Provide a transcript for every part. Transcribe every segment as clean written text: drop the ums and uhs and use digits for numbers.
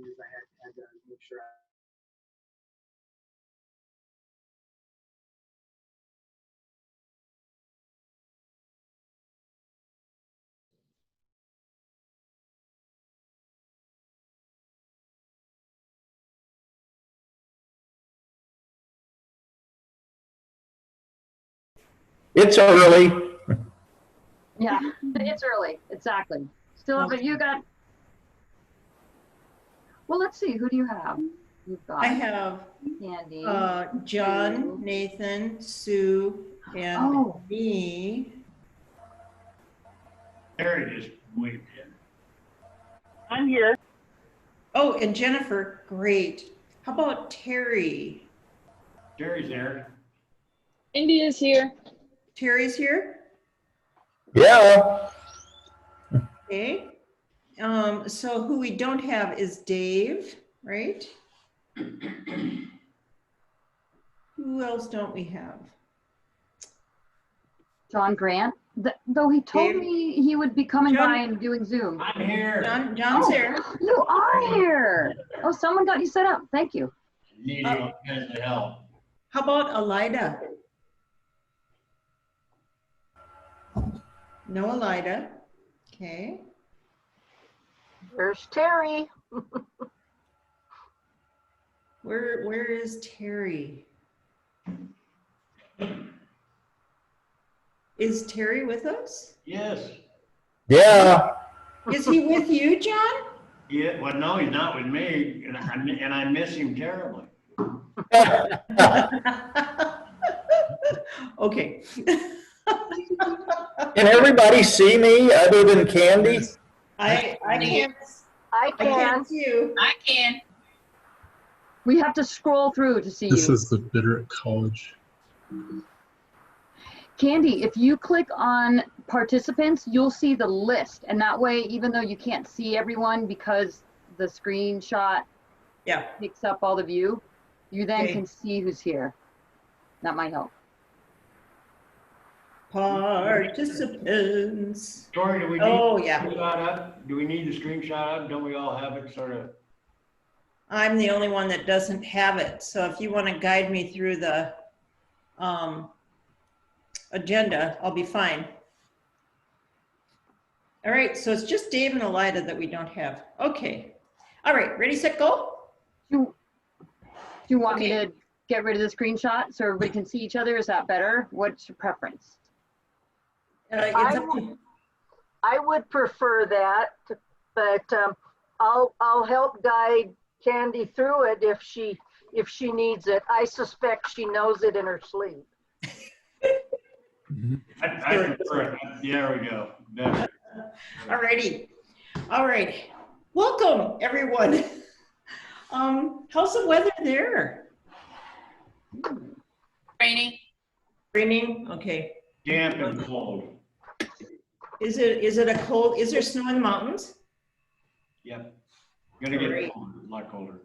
is I had to make sure It's early. Yeah, it's early. Exactly. Still, but you got. Well, let's see. Who do you have? You've got. I have Candy. John, Sue. Nathan, Sue, and me. There it is. Wait. I'm here. Oh, and Jennifer. Great. How about Terry? Jerry's there. India's here. Terry's here? Yeah. Okay. So who we don't have is Dave, right? Who else don't we have? John Grant. Though he told Dave? me he would be coming John? by and doing Zoom. I'm here. John's Oh, here. you are here. Oh, someone got you set up. Thank you. Need all kinds of help. How about Elida? No Elida. Okay. There's Terry. Where is Terry? Is Terry with us? Yes. Yeah. Is he with you, John? Yeah. Well, no, he's not with me, and I miss him terribly. Okay. Can everybody see me other than Candy? I can't. I I can. can't see you. I can. We have to scroll through to see This you. is the Bitterroot College. Candy, if you click on participants, you'll see the list. And that way, even though you can't see everyone because the screenshot Yeah. picks up all the view, you then Okay. can see who's here. That might help. Participants. Tori, do we need Oh, the yeah. screenshot up? Do we need the screenshot up? Don't we all have it sort of? I'm the only one that doesn't have it. So if you want to guide me through the agenda, I'll be fine. All right, so it's just Dave and Elida that we don't have. Okay. All right, ready, set, go? Do you want me Okay. to get rid of the screenshot so everybody can see each other? Is that better? What's your preference? It's I up to- I would prefer that, but I'll help guide Candy through it if she needs it. I suspect she knows it in her sleep. I prefer it. There we go. Better. All righty. All right. Welcome, everyone. How's the weather there? Training. Raining? Okay. Damp and cold. Is it a cold? Is there snow in the mountains? Yep. Gonna get Great. colder, a lot colder.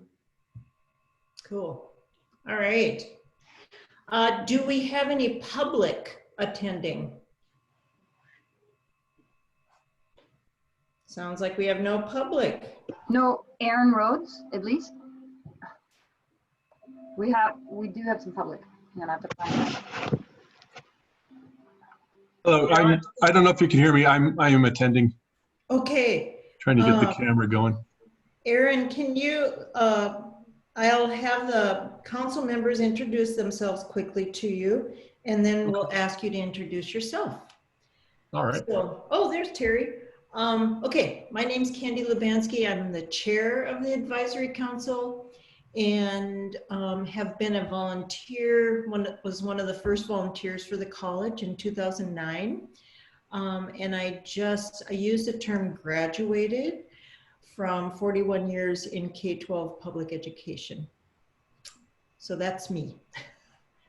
Cool. All right. Do we have any public attending? Sounds like we have no public. No, Aaron Rhodes, at least. We do have some public. Hang on, I have to find that. Hello, I don't know if you can hear me. I am attending, Okay. trying to get the camera going. Aaron, can you, I'll have the council members introduce themselves quickly to you, and then we'll ask you to introduce yourself. All right. So, oh, there's Terry. Okay, my name's Candy Lubansky. I'm the chair of the advisory council and have been a volunteer, was one of the first volunteers for the college in 2009. And I used the term graduated from 41 years in K-12 public education. So that's me.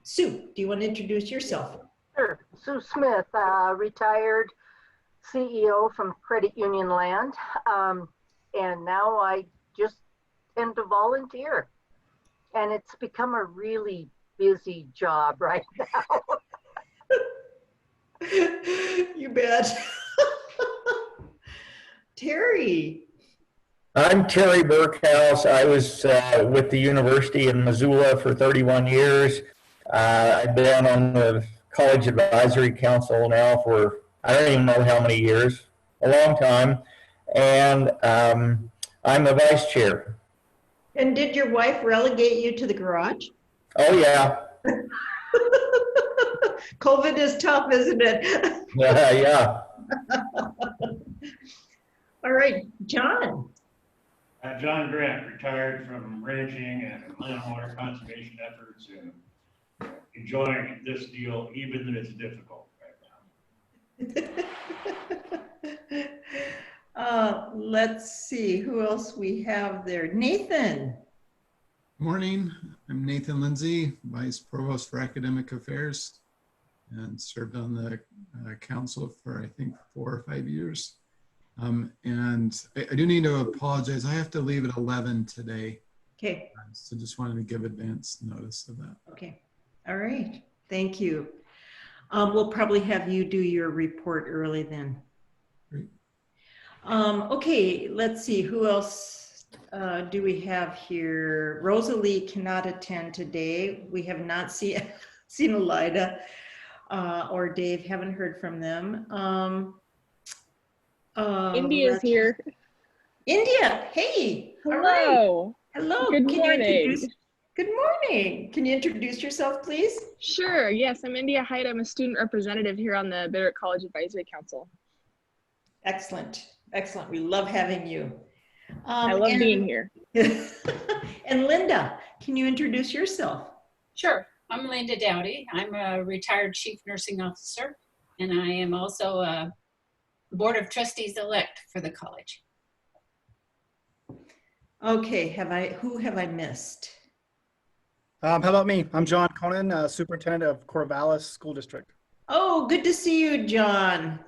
Sue, do you want to introduce yourself? Sure. Sue Smith, retired CEO from Credit Union Land. And now I just tend to volunteer. And it's become a really busy job right now. You bet. Terry. I'm Terry Burkhouse. I was with the University in Missoula for 31 years. I've been on the College Advisory Council now for, I don't even know how many years, a long time. And I'm the vice chair. And did your wife relegate you to the garage? Oh, yeah. COVID is tough, isn't it? Yeah. All right, John. John Grant, retired from ranching and land water conservation efforts and enjoying this deal, even though it's difficult right now. Let's see who else we have there. Nathan. Morning, I'm Nathan Lindsay, Vice Provost for Academic Affairs, and served on the council for I think 4 or 5 years. And I do need to apologize. I have to leave at 11 today. Okay. So just wanted to give advance notice of that. Okay. All right. Thank you. We'll probably have you do your report early then. Great. Okay, let's see. Who else do we have here? Rosalie cannot attend today. We have not seen Elida or Dave. Haven't heard from them. India's here. India, hey. Hello. All right. Hello. Good morning. Good morning. Can you introduce yourself, please? Sure. Yes, I'm India Hyde. I'm a student representative here on the Bitterroot College Advisory Council. Excellent. Excellent. We love having you. I love being here. And Linda, can you introduce yourself? Sure. I'm Linda Dowdy. I'm a retired chief nursing officer, and I am also a board of trustees elect for the college. Okay, who have I missed? How about me? I'm John Conan, superintendent of Corvallis School District. Oh, good to see you, John.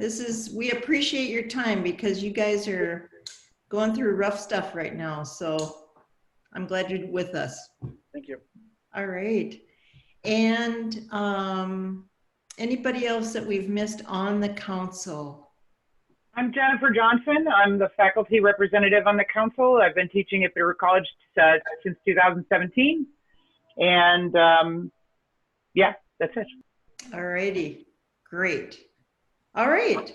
We appreciate your time because you guys are going through rough stuff right now. So I'm glad you're with us. Thank you. All right. And anybody else that we've missed on the council? I'm Jennifer Johnson. I'm the faculty representative on the council. I've been teaching at Bitterroot College since 2017. And yeah, that's it. All righty, great. All right,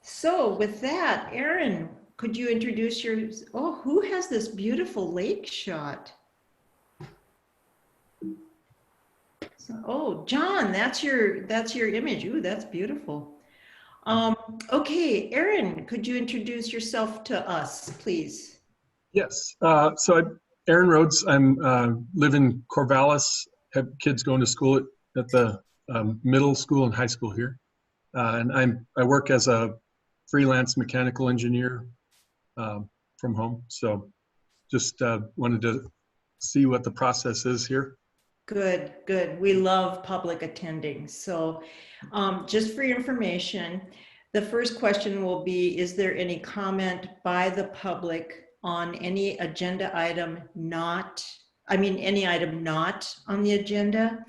so with that, Erin, could you introduce who has this beautiful lake shot? Oh, John, that's your image. Ooh, that's beautiful. Okay, Erin, could you introduce yourself to us, please? Yes. So I'm Aaron Rhodes. I'm live in Corvallis. Have kids going to school at the middle school and high school here, and I work as a freelance mechanical engineer from home. So just wanted to see what the process is here. Good, good. We love public attending. So just for your information, the first question will be, is there any comment by the public on any agenda item any item not on the agenda?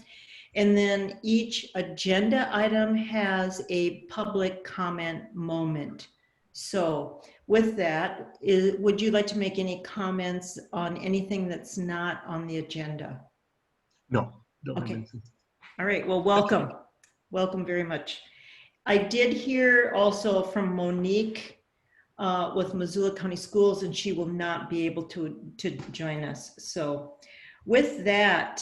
And then each agenda item has a public comment moment. So with that, would you like to make any comments on anything that's not on the agenda? No, don't have Okay. anything. All right, well, welcome. Welcome very much. I did hear also from Monique with Missoula County Schools, and she will not be able to join us. So with that,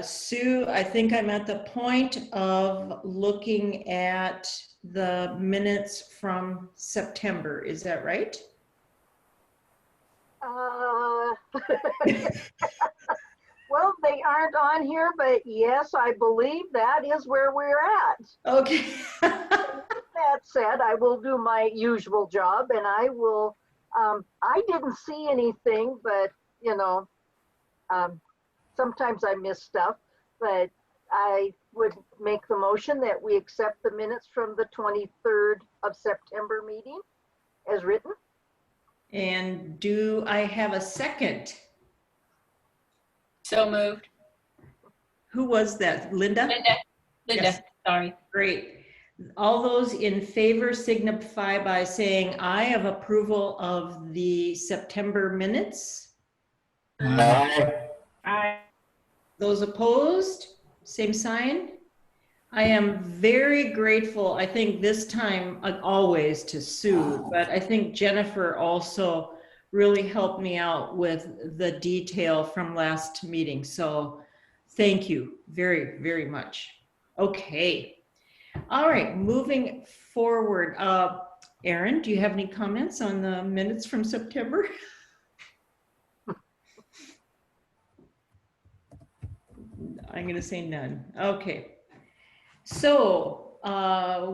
Sue, I think I'm at the point of looking at the minutes from September. Is that right? Well, they aren't on here, but yes, I believe that is where we're at. Okay. That said, I will do my usual job, and I will, I didn't see anything, but, sometimes I miss stuff, but I would make the motion that we accept the minutes from the 23rd of September meeting as written. And do I have a second? So moved. Who was that? Linda? Linda, Yes. sorry. Great. All those in favor signify by saying aye of approval of the September minutes. Aye. I Those opposed, same sign. I am very grateful, I think this time, always to Sue, but I think Jennifer also really helped me out with the detail from last meeting. So thank you very, very much. Okay. All right, moving forward. Erin, do you have any comments on the minutes from September? I'm going to say none. Okay. So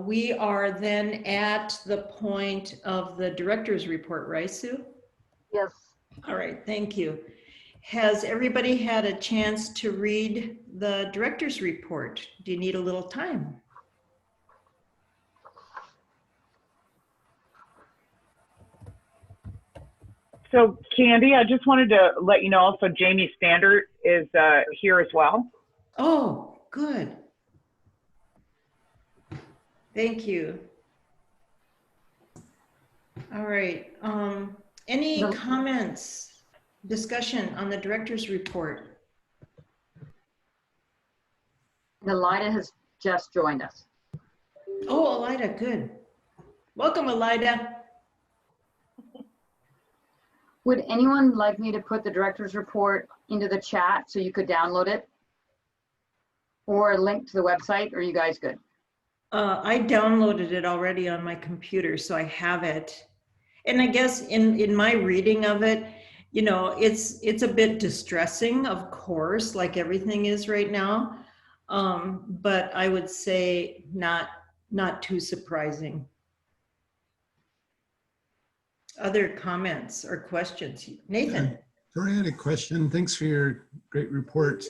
we are then at the point of the director's report, right, Sue? Yes. All right, thank you. Has everybody had a chance to read the director's report? Do you need a little time? So Candy, I just wanted to let you know also Jamie Standard is here as well. Oh, good. Thank you. All right. Any comments, discussion on the director's report? Elida has just joined us. Oh, Elida, good. Welcome, Elida. Would anyone like me to put the director's report into the chat so you could download it? Or a link to the website? Or are you guys good? I downloaded it already on my computer, so I have it. And I guess in my reading of it, you know, it's a bit distressing, of course, like everything is right now. But I would say not too surprising. Other comments or questions? Nathan. Tori, I had a question. Thanks for your great report.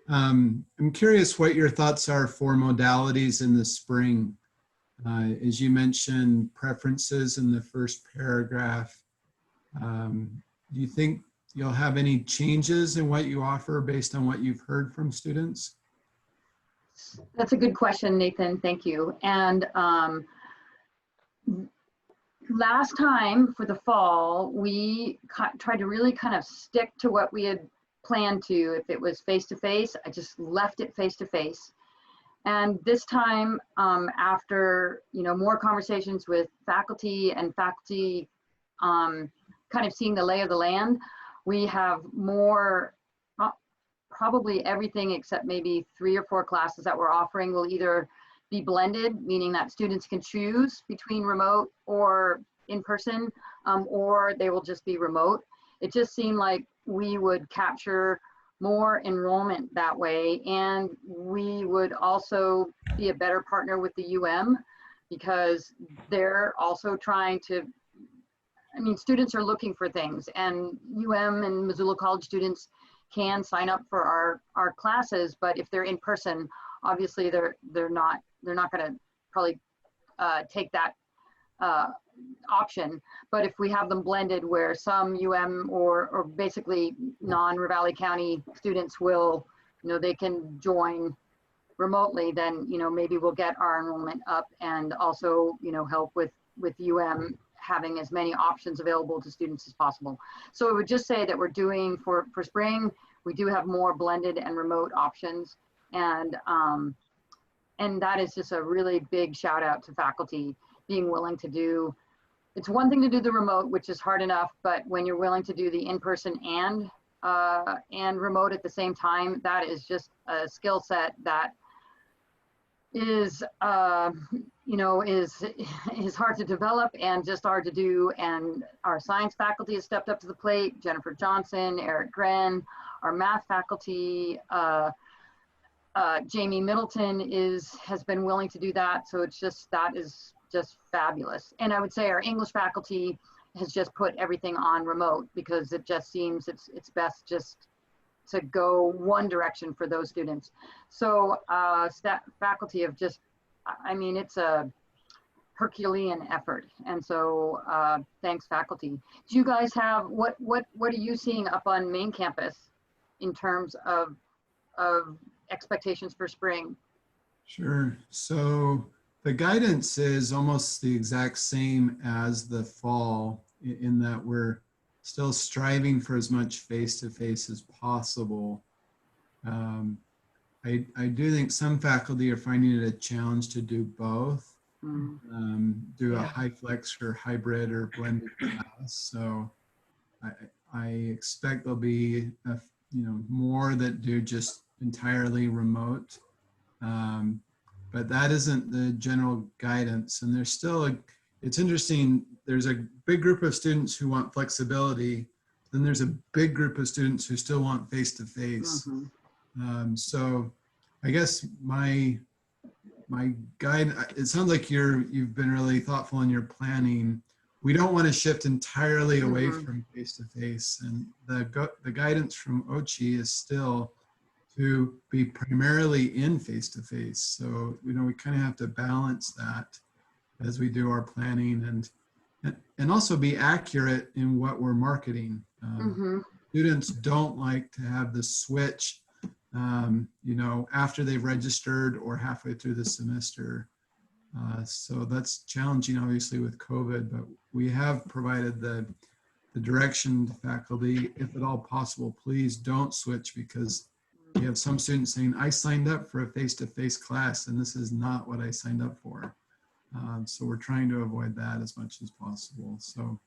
I'm curious what your thoughts are for modalities in the spring. As you mentioned, preferences in the first paragraph. Do you think you'll have any changes in what you offer based on what you've heard from students? That's a good question, Nathan. Thank you. And last time for the fall, we tried to really kind of stick to what we had planned to. If it was face-to-face, I just left it face-to-face. And this time, after more conversations with faculty and faculty kind of seeing the lay of the land, we have more, probably everything except maybe 3 or 4 classes that we're offering will either be blended, meaning that students can choose between remote or in person, or they will just be remote. It just seemed like we would capture more enrollment that way, and we would also be a better partner with the UM because they're also trying to, I mean, students are looking for things, and UM and Missoula College students can sign up for our classes, but if they're in person, obviously they're not going to probably take that option. But if we have them blended where some UM or basically non-Ravalli County students will, they can join remotely, then, maybe we'll get our enrollment up and also, help with UM having as many options available to students as possible. So I would just say that we're doing for spring, we do have more blended and remote options. And that is just a really big shout out to faculty being willing to do. It's one thing to do the remote, which is hard enough, but when you're willing to do the in-person and remote at the same time, that is just a skill set that is is hard to develop and just hard to do. And our science faculty has stepped up to the plate. Jennifer Johnson, Eric Gren, our math faculty, Jamie Middleton has been willing to do that. So that is just fabulous. And I would say our English faculty has just put everything on remote because it just seems it's best just to go one direction for those students. So faculty have just, I mean, it's a Herculean effort. And so thanks faculty. Do you guys have, what are you seeing up on main campus in terms of expectations for spring? Sure. So the guidance is almost the exact same as the fall in that we're still striving for as much face-to-face as possible. I do think some faculty are finding it a challenge to do both, do a high flex or hybrid or blended class. So I expect there'll be more that do just entirely remote. But that isn't the general guidance. And there's still it's interesting, there's a big group of students who want flexibility. Then there's a big group of students who still want face-to-face. So I guess my guide, it sounds like you've been really thoughtful in your planning. We don't want to shift entirely away from face-to-face. And the guidance from OCHI is still to be primarily in face-to-face. So, we kind of have to balance that as we do our planning and also be accurate in what we're marketing. Students don't like to have the switch, after they've registered or halfway through the semester. So that's challenging, obviously, with COVID, but we have provided the direction to faculty, if at all possible, please don't switch, because we have some students saying, I signed up for a face-to-face class and this is not what I signed up for. So we're trying to avoid that as much as possible. So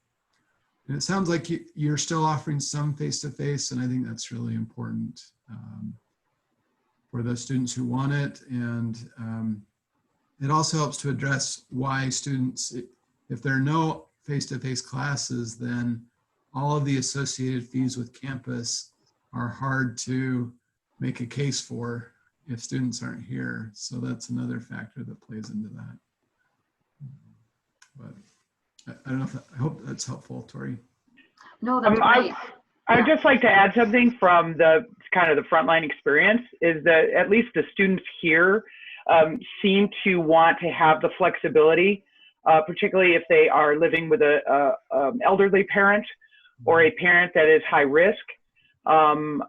and it sounds like you're still offering some face-to-face, and I think that's really important for those students who want it. And it also helps to address why students, if there are no face-to-face classes, then all of the associated fees with campus are hard to make a case for if students aren't here. So that's another factor that plays into that. But I don't know I hope that's helpful, Tori. No, that's great. I'd just like to add something from the kind of the frontline experience, is that at least the students here seem to want to have the flexibility, particularly if they are living with a elderly parent or a parent that is high risk,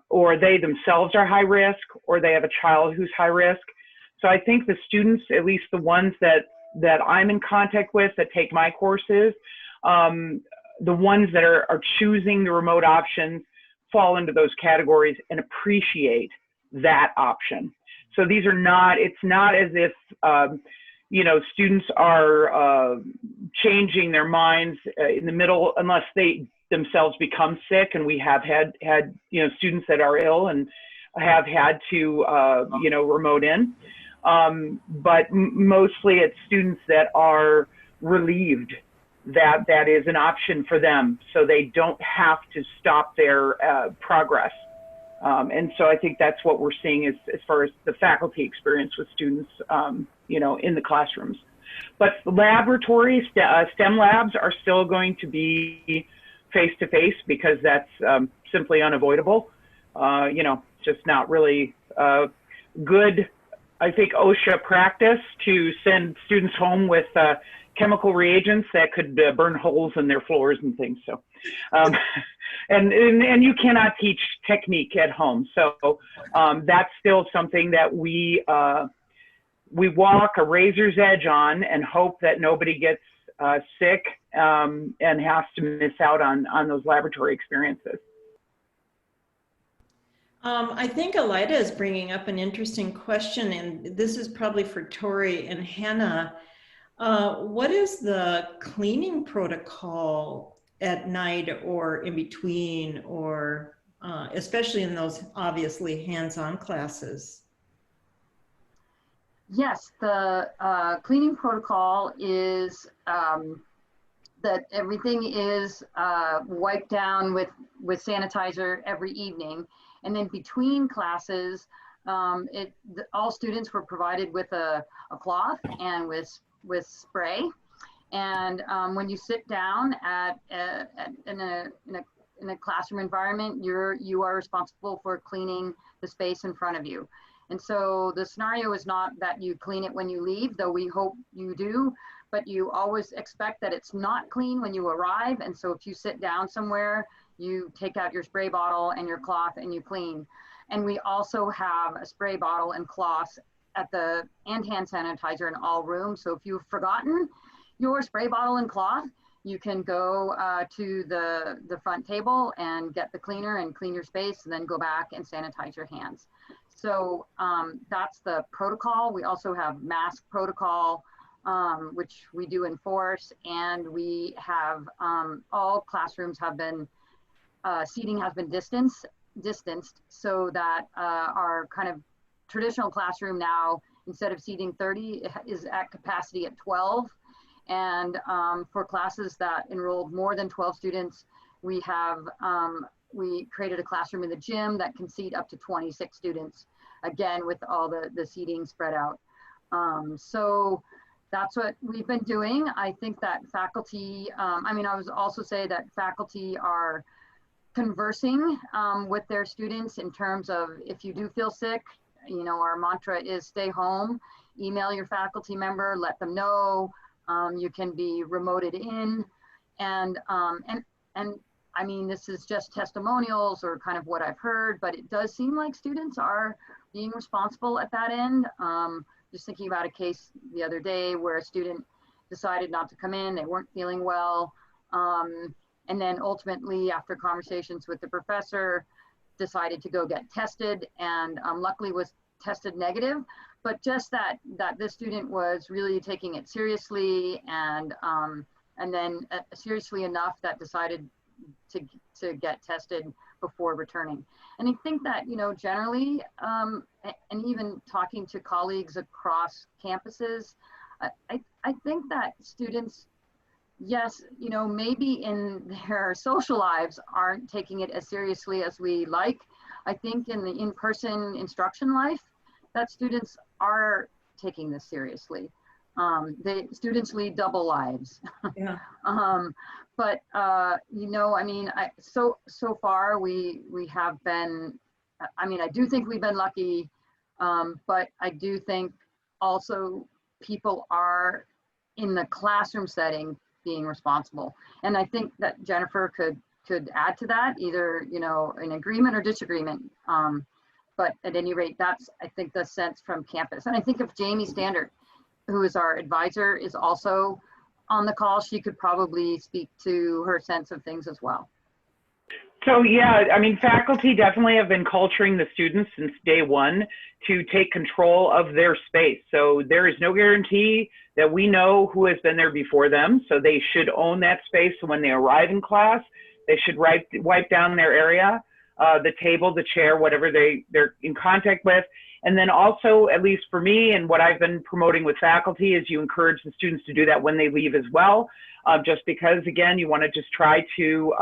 or they themselves are high risk, or they have a child who's high risk. So I think the students, at least the ones that I'm in contact with that take my courses, the ones that are choosing the remote options fall into those categories and appreciate that option. So these are not, it's not as if, students are changing their minds in the middle, unless they themselves become sick. And we have had students that are ill and have had to, remote in. But mostly it's students that are relieved that that is an option for them, so they don't have to stop their progress. And so I think that's what we're seeing as far as the faculty experience with students, in the classrooms. But laboratories, STEM labs are still going to be face-to-face because that's simply unavoidable. Just not really good, I think, OSHA practice to send students home with chemical reagents that could burn holes in their floors and things. So, and you cannot teach technique at home. So that's still something that we walk a razor's edge on and hope that nobody gets sick and has to miss out on those laboratory experiences. I think Elida is bringing up an interesting question, and this is probably for Tori and Hannah. What is the cleaning protocol at night or in between, or especially in those obviously hands-on classes? Yes, the cleaning protocol is that everything is wiped down with sanitizer every evening. And then between classes, all students were provided with a cloth and with spray. And when you sit down in a classroom environment, you are responsible for cleaning the space in front of you. And so the scenario is not that you clean it when you leave, though we hope you do, but you always expect that it's not clean when you arrive. And so if you sit down somewhere, you take out your spray bottle and your cloth and you clean. And we also have a spray bottle and cloths and hand sanitizer in all rooms. So if you've forgotten your spray bottle and cloth, you can go to the front table and get the cleaner and clean your space, and then go back and sanitize your hands. So that's the protocol. We also have mask protocol, which we do enforce, and we have all classrooms have been seating has been distanced so that our kind of traditional classroom now, instead of seating 30, is at capacity at 12. And for classes that enrolled more than 12 students, we have we created a classroom in the gym that can seat up to 26 students, again with all the seating spread out. So that's what we've been doing. I think that faculty, I was also say that faculty are conversing with their students in terms of, if you do feel sick, our mantra is stay home, email your faculty member, let them know. You can be remoted in, and this is just testimonials or kind of what I've heard, but it does seem like students are being responsible at that end. Just thinking about a case the other day where a student decided not to come in, they weren't feeling well, and then ultimately, after conversations with the professor, decided to go get tested, and luckily was tested negative. But just that this student was really taking it seriously, and then seriously enough that decided to get tested before returning. And I think that, generally, and even talking to colleagues across campuses, I think that students, yes, maybe in their social lives aren't taking it as seriously as we like. I think in the in-person instruction life, that students are taking this seriously. The students lead double lives. Yeah. But so far we have been, I do think we've been lucky, but I do think also people are in the classroom setting being responsible. And I think that Jennifer could add to that, either, an agreement or disagreement. But at any rate, that's, I think, the sense from campus. And I think if Jamie Standard, who is our advisor, is also on the call, she could probably speak to her sense of things as well. So yeah, faculty definitely have been culturing the students since day one to take control of their space. So there is no guarantee that we know who has been there before them. So they should own that space. So when they arrive in class, they should wipe down their area, the table, the chair, whatever they're in contact with. And then also, at least for me and what I've been promoting with faculty, is you encourage the students to do that when they leave as well. Just because, again, you want to just try to,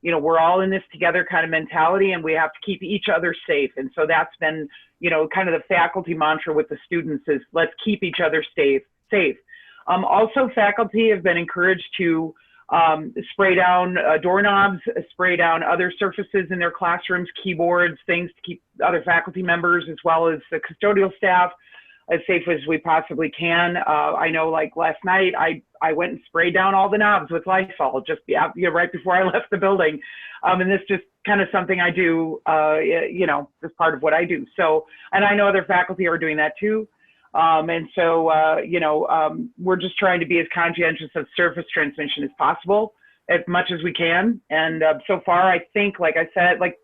we're all in this together kind of mentality, and we have to keep each other safe. And so that's been, kind of the faculty mantra with the students is let's keep each other safe. Also, faculty have been encouraged to spray down doorknobs, spray down other surfaces in their classrooms, keyboards, things to keep other faculty members as well as the custodial staff as safe as we possibly can. I know, like last night, I went and sprayed down all the knobs with Lysol just right before I left the building. And this just kind of something I do, as part of what I do. So, and I know other faculty are doing that too. And so, we're just trying to be as conscientious of surface transmission as possible, as much as we can. And so far, I think, like I said, like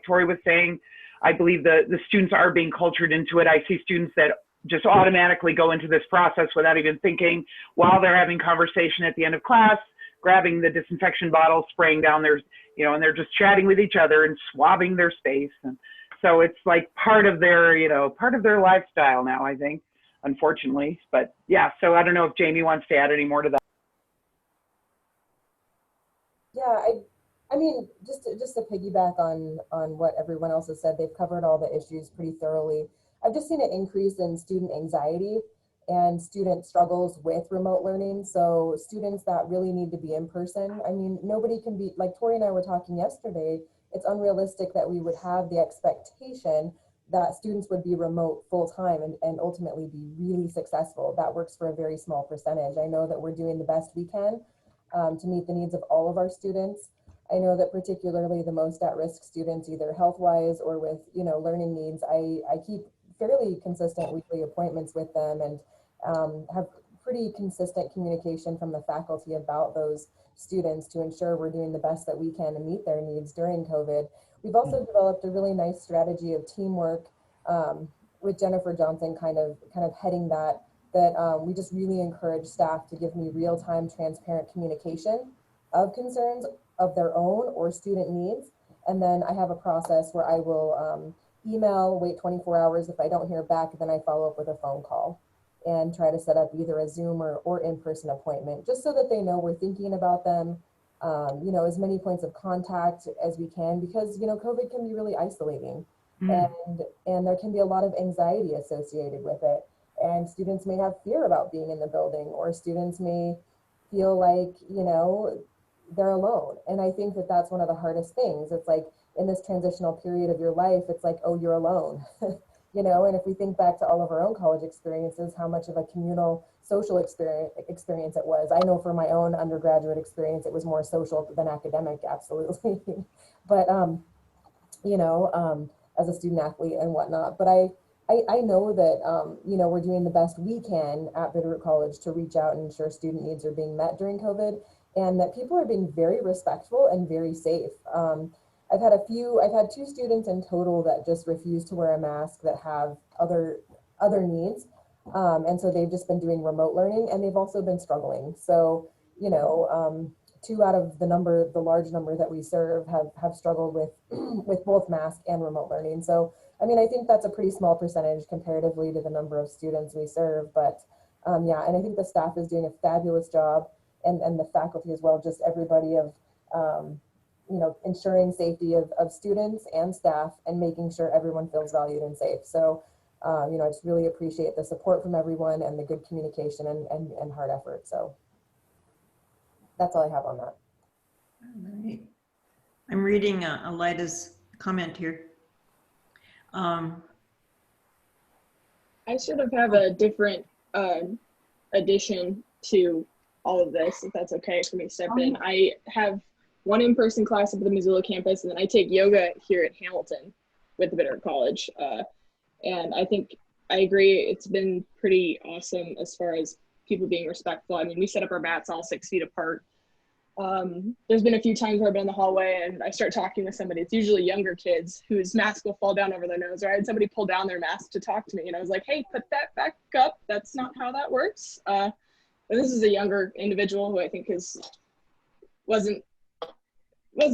Tori was saying, I believe the students are being cultured into it. I see students that just automatically go into this process without even thinking, while they're having conversation at the end of class, grabbing the disinfection bottle, spraying down their, and they're just chatting with each other and swabbing their space. And so it's like part of their lifestyle now, I think, unfortunately. But yeah, so I don't know if Jamie wants to add any more to that. Yeah, I mean, just to piggyback on what everyone else has said, they've covered all the issues pretty thoroughly. I've just seen an increase in student anxiety and student struggles with remote learning. So students that really need to be in person, I mean, nobody can be, like Tori and I were talking yesterday, it's unrealistic that we would have the expectation that students would be remote full time and ultimately be really successful. That works for a very small percentage. I know that we're doing the best we can to meet the needs of all of our students. I know that particularly the most at-risk students, either health-wise or with learning needs, I keep fairly consistent weekly appointments with them, and have pretty consistent communication from the faculty about those students to ensure we're doing the best that we can to meet their needs during COVID. We've also developed a really nice strategy of teamwork with Jennifer Johnson kind of heading that we just really encourage staff to give me real-time transparent communication of concerns of their own or student needs. And then I have a process where I will email, wait 24 hours. If I don't hear back, then I follow up with a phone call and try to set up either a Zoom or in-person appointment, just so that they know we're thinking about them, you know, as many points of contact as we can, because, you know, COVID can be really isolating. And there can be a lot of anxiety associated with it. And students may have fear about being in the building, or students may feel like, you know, they're alone. And I think that that's one of the hardest things. It's like in this transitional period of your life, it's like, oh, you're alone. You know, and if we think back to all of our own college experiences, how much of a communal social experience it was. I know for my own undergraduate experience, it was more social than academic, absolutely. But, you know, as a student athlete and whatnot. But I know that, you know, we're doing the best we can at Bitterroot College to reach out and ensure student needs are being met during COVID, and that people are being very respectful and very safe. I've had 2 students in total that just refuse to wear a mask that have other needs. And so they've just been doing remote learning, and they've also been struggling. So, you know, 2 out of the large number that we serve have struggled with, with both mask and remote learning. So, I mean, I think that's a pretty small percentage comparatively to the number of students we serve, but yeah, and I think the staff is doing a fabulous job, and the faculty as well, just everybody of, you know, ensuring safety of students and staff and making sure everyone feels valued and safe. So, you know, I just really appreciate the support from everyone and the good communication and hard effort. So that's all I have on that. All right. I'm reading Elida's comment here. I sort of have a different addition to all of this, if that's okay for me to step in. I have one in-person class up at the Missoula campus, and then I take yoga here at Hamilton with the Bitterroot College. And I think I agree, it's been pretty awesome as far as people being respectful. I mean, we set up our mats all 6 feet apart. There's been a few times where I've been in the hallway and I start talking with somebody. It's usually younger kids whose mask will fall down over their nose, or I had somebody pull down their mask to talk to me, and I was like, hey, put that back up. That's not how that works. But this is a younger individual who I think wasn't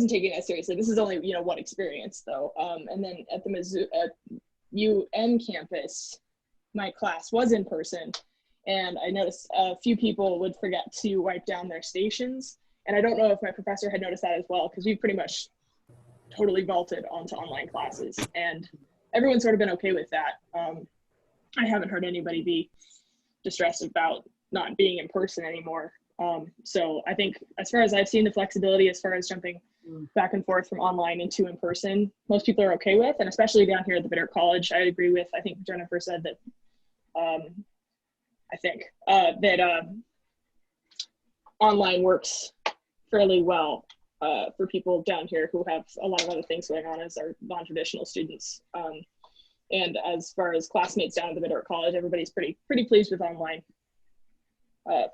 taking that seriously. This is only, you know, one experience though. And then at the UM campus, my class was in person, and I noticed a few people would forget to wipe down their stations. And I don't know if my professor had noticed that as well, because we pretty much totally vaulted onto online classes, and everyone's sort of been okay with that. I haven't heard anybody be distressed about not being in person anymore. So I think as far as I've seen, the flexibility as far as jumping back and forth from online into in person, most people are okay with, and especially down here at the Bitterroot College, I agree with, I think Jennifer said that, online works fairly well for people down here who have a lot of other things going on as our non-traditional students. And as far as classmates down at the Bitterroot College, everybody's pretty pleased with online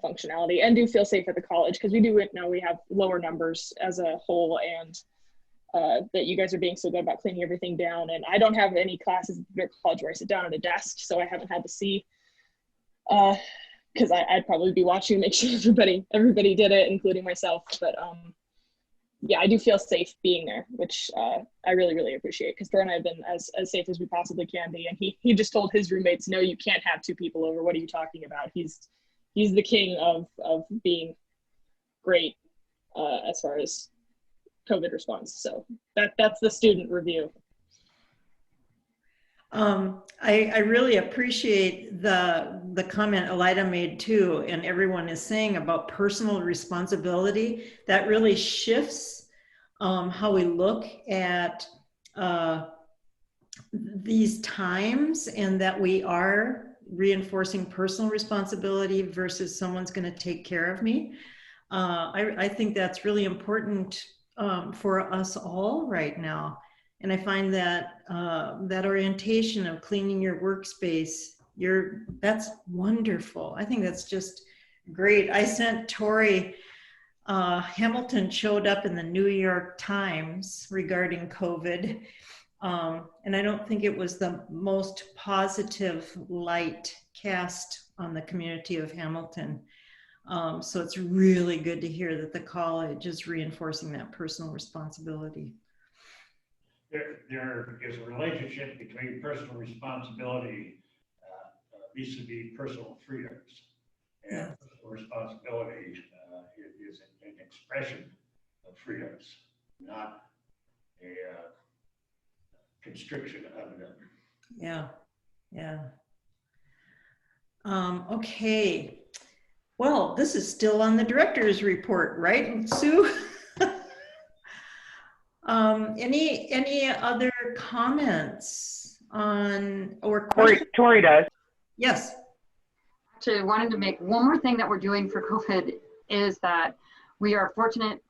functionality, and do feel safe at the college, because we do know we have lower numbers as a whole, and that you guys are being so good about cleaning everything down. And I don't have any classes at the Bitterroot College where I sit down at a desk, so I haven't had to see, because I'd probably be watching to make sure everybody did it, including myself. But yeah, I do feel safe being there, which I really appreciate, because Thor and I have been as safe as we possibly can be. And he just told his roommates, no, you can't have 2 people over. What are you talking about? He's the king of being great as far as COVID response. So that's the student review. I really appreciate the comment Elida made too, and everyone is saying about personal responsibility. That really shifts how we look at these times, and that we are reinforcing personal responsibility versus someone's going to take care of me. I think that's really important for us all right now. And I find that that orientation of cleaning your workspace, that's wonderful. I think that's just great. I sent Tori, Hamilton showed up in the New York Times regarding COVID. And I don't think it was the most positive light cast on the community of Hamilton. So it's really good to hear that the college is reinforcing that personal responsibility. There is a relationship between personal responsibility vis-a-vis personal freedoms. And Yeah. personal responsibility is an expression of freedoms, not a constriction of them. Yeah, yeah. Okay. Well, this is still on the director's report, right, Sue? Any other comments on or questions? Tori does. Yes. Actually, I wanted to make one more thing that we're doing for COVID is that we are fortunate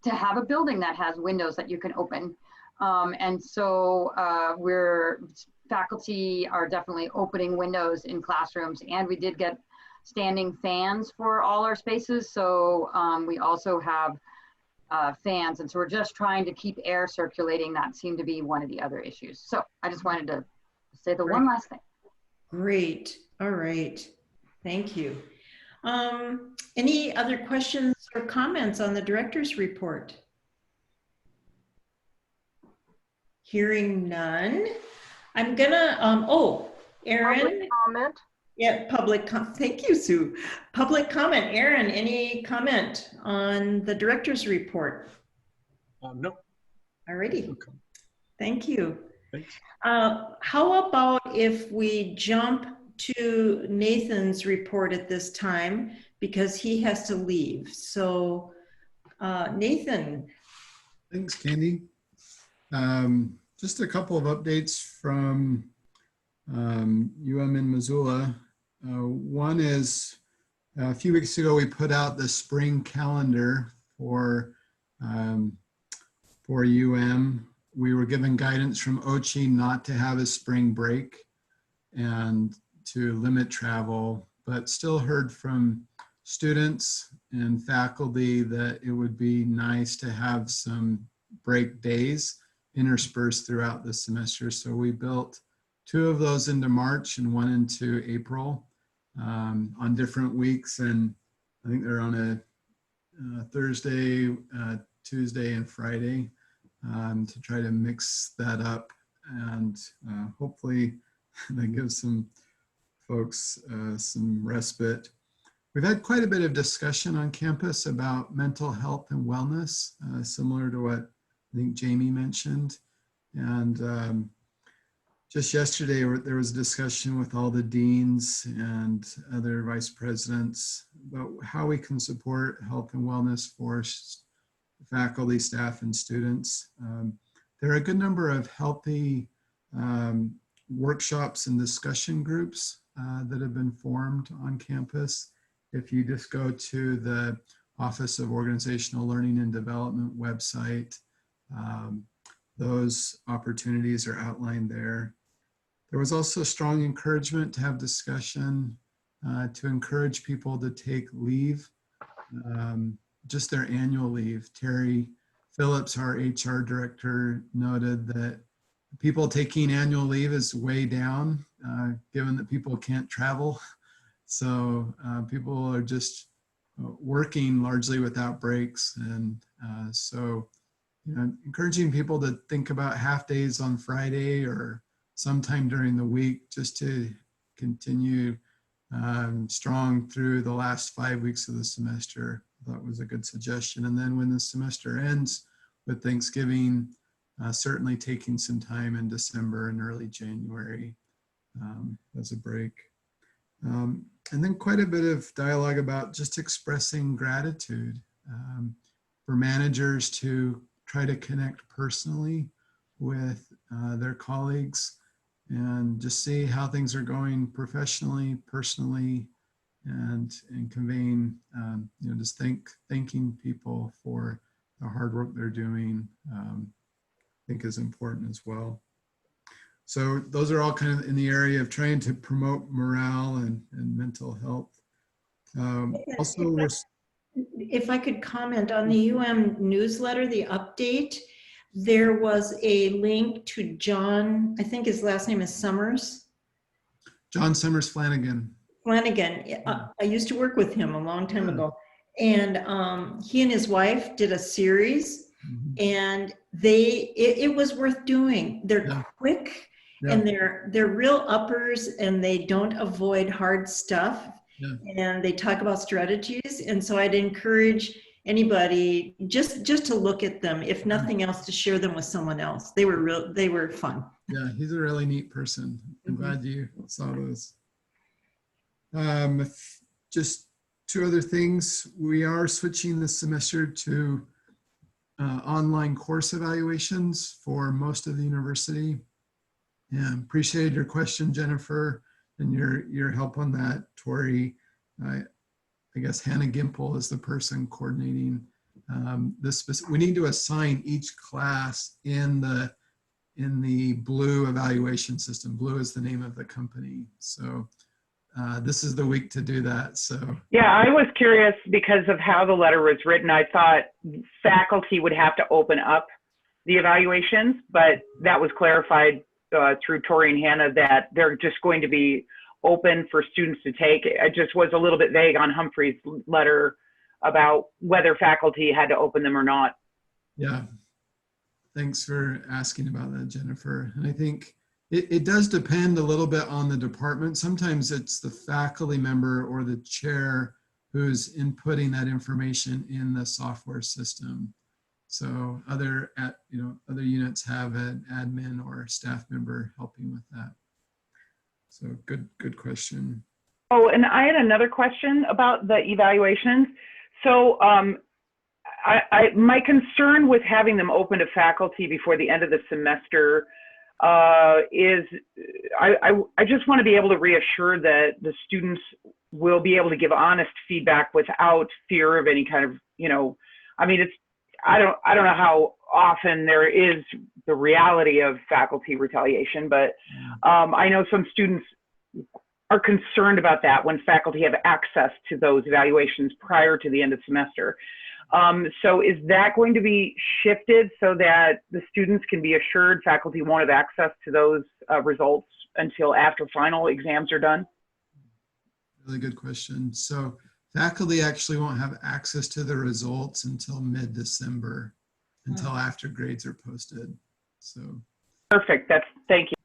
to have a building that has windows that you can open. And so faculty are definitely opening windows in classrooms, and we did get standing fans for all our spaces. So we also have fans, and so we're just trying to keep air circulating. That seemed to be one of the other issues. So I just wanted to say the one last thing. Great. All right. Thank you. Any other questions or comments on the director's report? Hearing none. I'm gonna, Erin. Public comment. Yeah, thank you, Sue. Public comment. Erin, any comment on the director's report? No. Alrighty. Okay. Thank you. Thanks. How about if we jump to Nathan's report at this time, because he has to leave. So Nathan. Thanks, Candy. Just a couple of updates from UM in Missoula. One is a few weeks ago, we put out the spring calendar for UM. We were given guidance from OCHI not to have a spring break and to limit travel, but still heard from students and faculty that it would be nice to have some break days interspersed throughout the semester. So we built 2 of those into March and 1 into April on different weeks. And I think they're on a Thursday, Tuesday, and Friday to try to mix that up. And hopefully that gives some folks some respite. We've had quite a bit of discussion on campus about mental health and wellness, similar to what I think Jamie mentioned. And just yesterday, there was a discussion with all the deans and other vice presidents about how we can support health and wellness for faculty, staff, and students. There are a good number of healthy workshops and discussion groups that have been formed on campus. If you just go to the Office of Organizational Learning and Development website, those opportunities are outlined there. There was also strong encouragement to have discussion to encourage people to take leave, just their annual leave. Terry Phillips, our HR director, noted that people taking annual leave is way down, given that people can't travel. So people are just working largely without breaks. And so, encouraging people to think about half days on Friday or sometime during the week just to continue strong through the last 5 weeks of the semester. That was a good suggestion. And then when the semester ends with Thanksgiving, certainly taking some time in December and early January as a break. And then quite a bit of dialogue about just expressing gratitude for managers to try to connect personally with their colleagues and just see how things are going professionally, personally, and conveying, just thanking people for the hard work they're doing think is important as well. So those are all kind of in the area of trying to promote morale and mental health. Also, if I could comment on the newsletter, the update, there was a link to John, I think his last name is Summers. John Summers Flanagan. Flanagan. I used to work with him a long time ago. And he and his wife did a series, and it was worth doing. They're quick, and they're real uppers, and they don't avoid hard stuff. And they talk about strategies. And so I'd encourage anybody just to look at them, if nothing else, to share them with someone else. They were fun. Yeah, he's a really neat person. I'm glad you saw those. Just two other things. We are switching this semester to online course evaluations for most of the university. And appreciated your question, Jennifer, and your help on that. Tori, I guess Hannah Gimple is the person coordinating this. We need to assign each class in the Blue evaluation system. Blue is the name of the company. So this is the week to do that. So yeah, I was curious because of how the letter was written. I thought faculty would have to open up the evaluations, but that was clarified through Tori and Hannah that they're just going to be open for students to take. It just was a little bit vague on Humphrey's letter about whether faculty had to open them or not. Yeah, thanks for asking about that, Jennifer. And I think it does depend a little bit on the department. Sometimes it's the faculty member or the chair who's inputting that information in the software system. So other units have an admin or staff member helping with that. So good question. Oh, and I had another question about the evaluations. So my concern with having them open to faculty before the end of the semester is I just want to be able to reassure that the students will be able to give honest feedback without fear of any kind of, I mean, I don't know how often there is the reality of faculty retaliation, but I know some students are concerned about that when faculty have access to those evaluations prior to the end of semester. So is that going to be shifted so that the students can be assured faculty won't have access to those results until after final exams are done? Really good question. So faculty actually won't have access to the results until mid-December, until after grades are posted. So perfect. Thank you.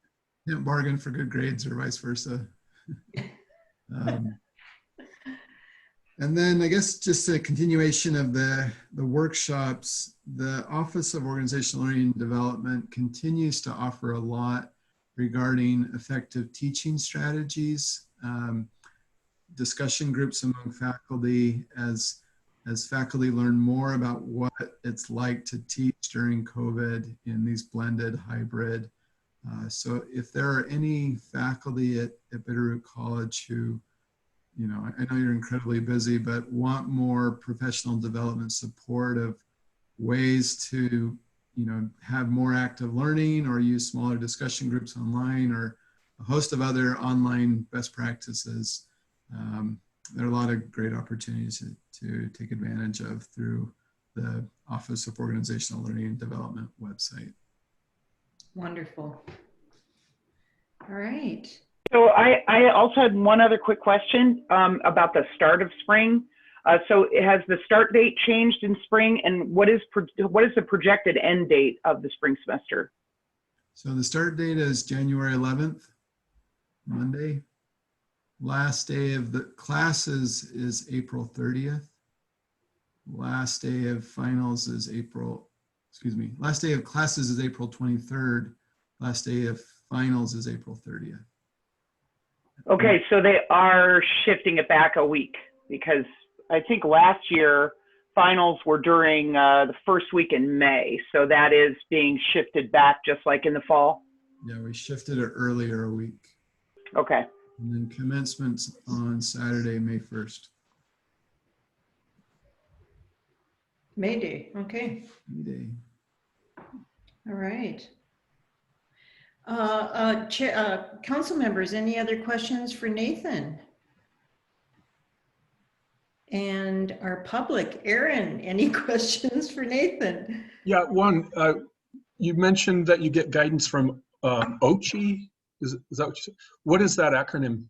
Can't bargain for good grades or vice versa. And then I guess just a continuation of the workshops, the Office of Organizational Learning and Development continues to offer a lot regarding effective teaching strategies, discussion groups among faculty as faculty learn more about what it's like to teach during COVID in these blended hybrid. So if there are any faculty at Bitterroot College who, I know you're incredibly busy, but want more professional development support of ways to, have more active learning or use smaller discussion groups online or a host of other online best practices, there are a lot of great opportunities to take advantage of through the Office of Organizational Learning and Development website. Wonderful. All right. So I also had one other quick question about the start of spring. So has the start date changed in spring, and what is the projected end date of the spring semester? So the start date is January 11th, Monday. Last day of the classes is April 30th. Last day of finals is last day of classes is April 23rd. Last day of finals is April 30th. Okay, so they are shifting it back a week, because I think last year finals were during the first week in May. So that is being shifted back just like in the fall? Yeah, we shifted it earlier a week. Okay. And then commencement's on Saturday, May 1st. May Day, okay. May Day. All right. Council members, any other questions for Nathan? And our public, Aaron, any questions for Nathan? Yeah, one, you mentioned that you get guidance from OCHI. Is that what you said? What is that acronym?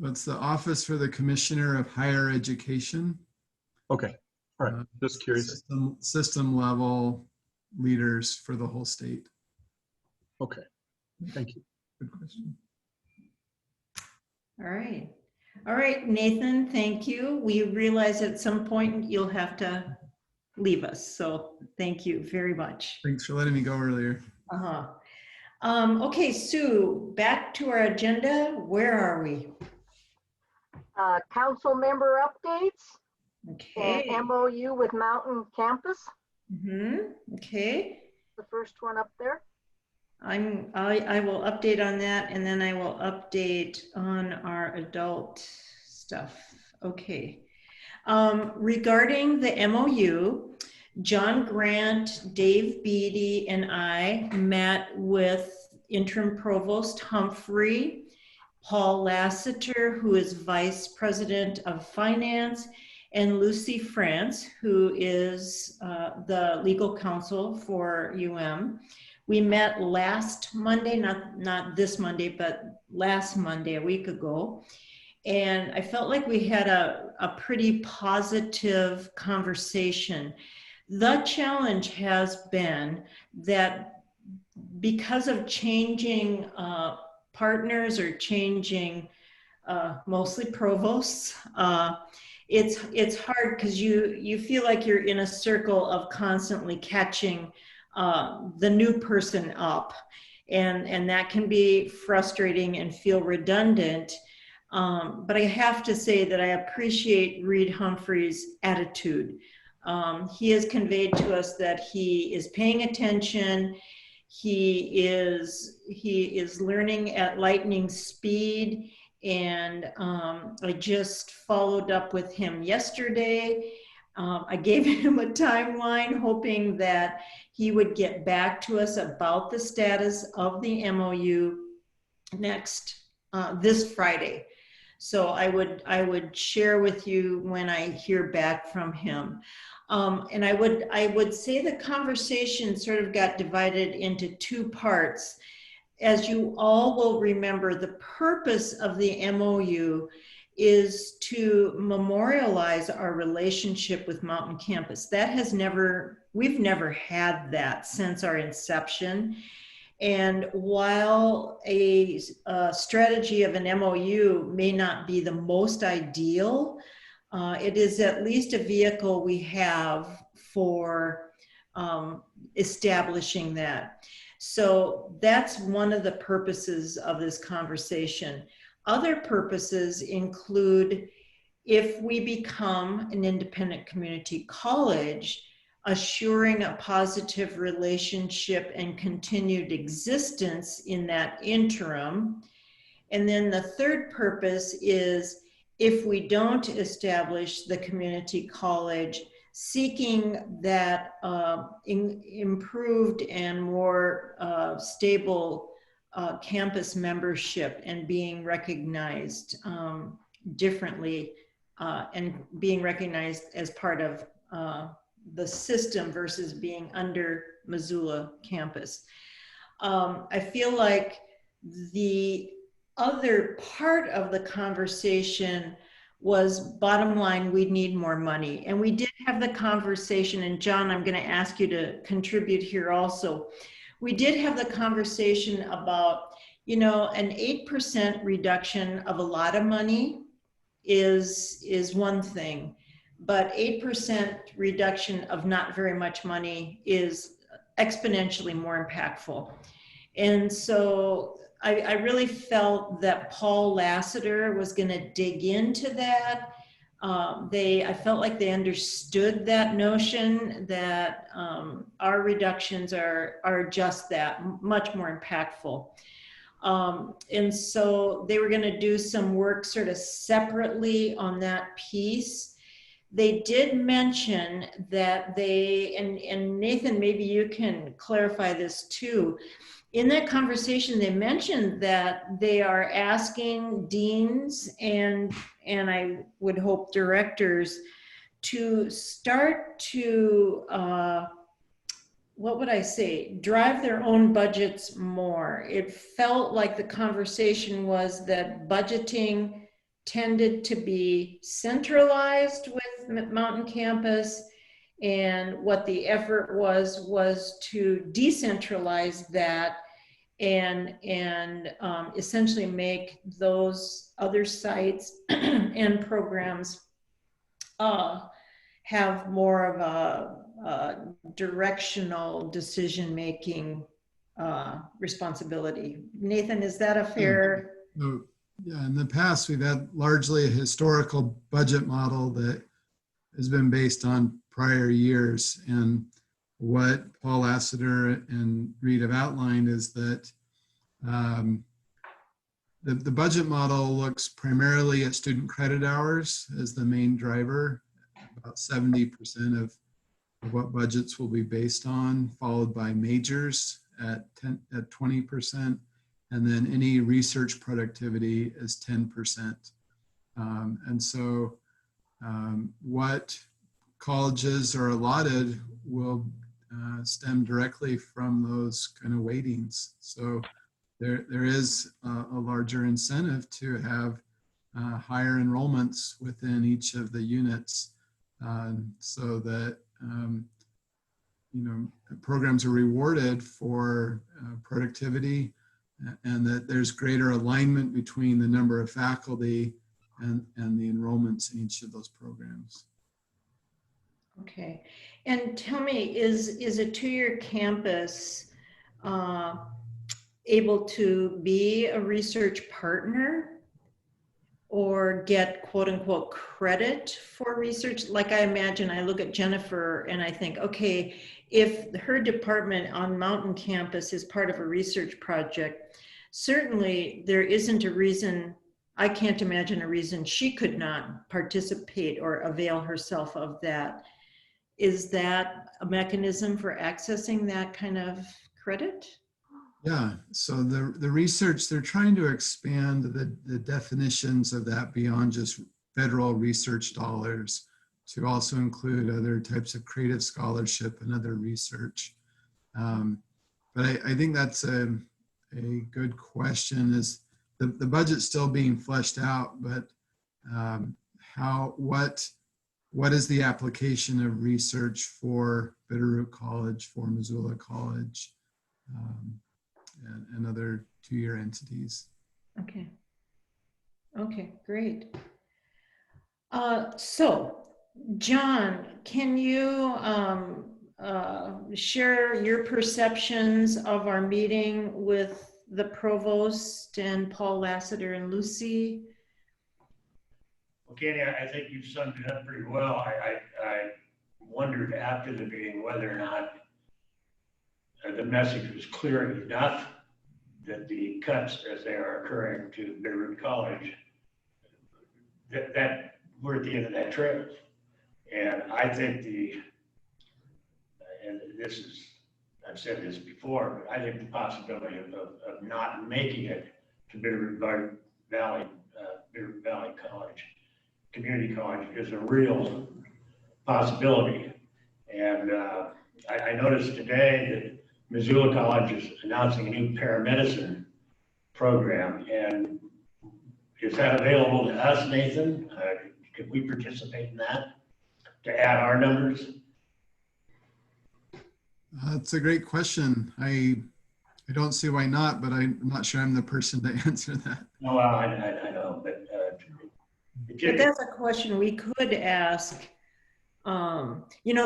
It's the Office for the Commissioner of Higher Education. Okay, all right, just curious. System level leaders for the whole state. Okay, thank you. Good question. All right. All right, Nathan, thank you. We realize at some point you'll have to leave us. So thank you very much. Thanks for letting me go earlier. Okay, Sue, back to our agenda. Where are we? Council member updates Okay. and MOU with Mountain Campus. Okay. The first one up there. I will update on that, and then I will update on our adult stuff. Okay. Regarding the MOU, John Grant, Dave Beatty, and I met with Interim Provost Humphrey, Paul Lassiter, who is Vice President of Finance, and Lucy France, who is the legal counsel for UM. We met last Monday, not this Monday, but last Monday, a week ago. And I felt like we had a pretty positive conversation. The challenge has been that because of changing partners or changing mostly provosts, it's hard because you feel like you're in a circle of constantly catching the new person up, and that can be frustrating and feel redundant. But I have to say that I appreciate Reed Humphrey's attitude. He has conveyed to us that he is paying attention. He is learning at lightning speed. And I just followed up with him yesterday. I gave him a timeline, hoping that he would get back to us about the status of the MOU this Friday. So I would share with you when I hear back from him. And I would say the conversation sort of got divided into two parts. As you all will remember, the purpose of the MOU is to memorialize our relationship with Mountain Campus. We've never had that since our inception. And while a strategy of an MOU may not be the most ideal, it is at least a vehicle we have for establishing that. So that's one of the purposes of this conversation. Other purposes include, if we become an independent community college, assuring a positive relationship and continued existence in that interim. And then the third purpose is, if we don't establish the community college, seeking that improved and more stable campus membership and being recognized differently and being recognized as part of the system versus being under Missoula campus. I feel like the other part of the conversation was, bottom line, we need more money. And we did have the conversation, and John, I'm going to ask you to contribute here also. We did have the conversation about, an 8% reduction of a lot of money is one thing, but 8% reduction of not very much money is exponentially more impactful. And so I really felt that Paul Lassiter was going to dig into that. I felt like they understood that notion that our reductions are just that, much more impactful. And so they were going to do some work sort of separately on that piece. they did mention that and Nathan, maybe you can clarify this too. In that conversation, they mentioned that they are asking deans and I would hope directors to start to, what would I say, drive their own budgets more. It felt like the conversation was that budgeting tended to be centralized with Mountain Campus, and what the effort was to decentralize that and essentially make those other sites and programs have more of a directional decision-making responsibility. Nathan, is that a fair? Yeah, in the past, we've had largely a historical budget model that has been based on prior years. And what Paul Lassiter and Reed have outlined is that the budget model looks primarily at student credit hours as the main driver. About 70% of what budgets will be based on, followed by majors at 20%, and then any research productivity is 10%. And so what colleges are allotted will stem directly from those kind of weightings. So there is a larger incentive to have higher enrollments within each of the units, so that programs are rewarded for productivity, and that there's greater alignment between the number of faculty and the enrollments in each of those programs. Okay, and tell me, is a two-year campus able to be a research partner or get quote unquote credit for research? Like, I imagine, I look at Jennifer and I think, okay, if her department on Mountain Campus is part of a research project, certainly there isn't a reason, I can't imagine a reason she could not participate or avail herself of that. Is that a mechanism for accessing that kind of credit? Yeah, so the research, they're trying to expand the definitions of that beyond just federal research dollars to also include other types of creative scholarship and other research. But I think that's a good question. Is the budget's still being fleshed out, but what is the application of research for Bitterroot College, for Missoula College, and other two-year entities? Okay. Okay, great. So, John, can you share your perceptions of our meeting with the provost and Paul Lassiter and Lucy? Well, Kenny, I think you've summed it up pretty well. I wondered after the meeting whether or not the message was clear enough that the cuts as they are occurring to Bitterroot College, that we're at the end of that trail. And I think and this is, I've said this before, but I think the possibility of not making it to Bitterroot Valley College, community college, is a real possibility. And I noticed today that Missoula College is announcing a new paramedicine program. And is that available to us, Nathan? Could we participate in that to add our numbers? That's a great question. I don't see why not, but I'm not sure I'm the person to answer that. No, I know, but that's a question we could ask.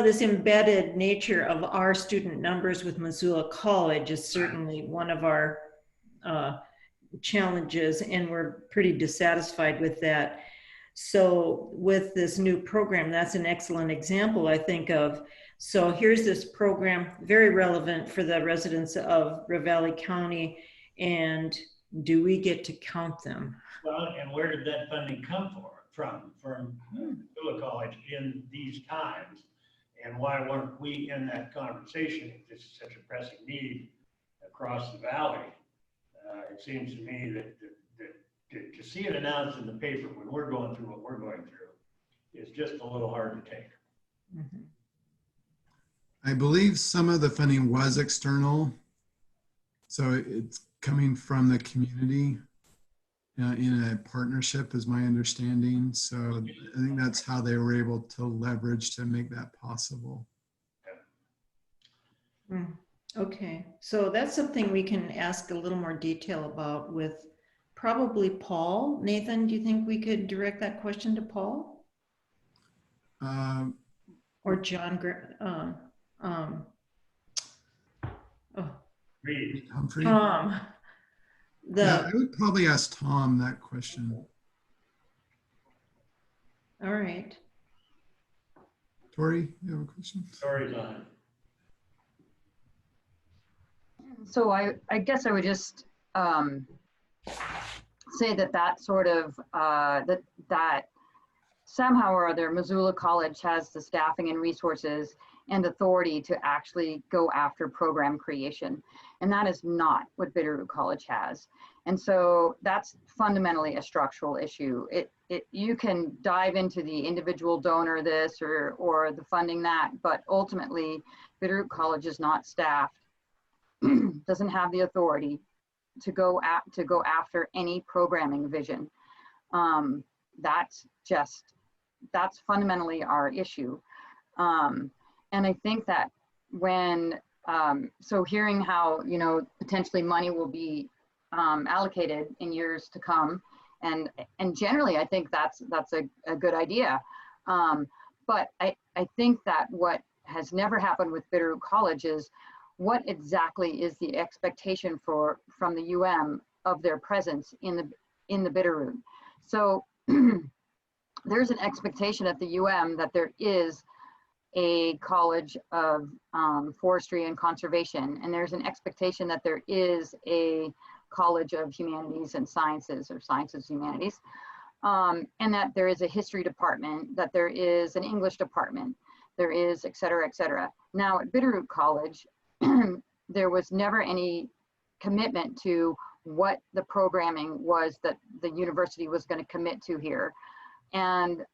This embedded nature of our student numbers with Missoula College is certainly one of our challenges, and we're pretty dissatisfied with that. So with this new program, that's an excellent example, I think, of. So here's this program, very relevant for the residents of Ravalli County, and do we get to count them? Well, and where did that funding come from Missoula College in these times. And why weren't we in that conversation if this is such a pressing need across the valley? It seems to me that to see it announced in the paper when we're going through what we're going through is just a little hard to take. Mhm. I believe some of the funding was external, so it's coming from the community in a partnership is my understanding. So I think that's how they were able to leverage to make that possible. Okay, so that's something we can ask a little more detail about with probably Paul. Nathan, do you think we could direct that question to Paul? Or John? Reed. Humphrey? Tom. Yeah, I would probably ask Tom that question. All right. Tori, you have a question? Tori's on. So I guess I would just say that sort of, that somehow or other Missoula College has the staffing and resources and authority to actually go after program creation. And that is not what Bitterroot College has. And so that's fundamentally a structural issue. You can dive into the individual donor this or the funding that, but ultimately Bitterroot College is not staffed, doesn't have the authority to go after any programming vision. That's fundamentally our issue. And I think that when, so hearing how, potentially money will be allocated in years to come, and generally I think that's a good idea. But I think that what has never happened with Bitterroot College is what exactly is the expectation from the UM of their presence in the Bitterroot. So there's an expectation at the UM that there is a college of forestry and conservation, and there's an expectation that there is a college of humanities and sciences, or sciences humanities, and that there is a history department, that there is an English department, there is et cetera, et cetera. Now at Bitterroot College, there was never any commitment to what the programming was that the university was going to commit to here. And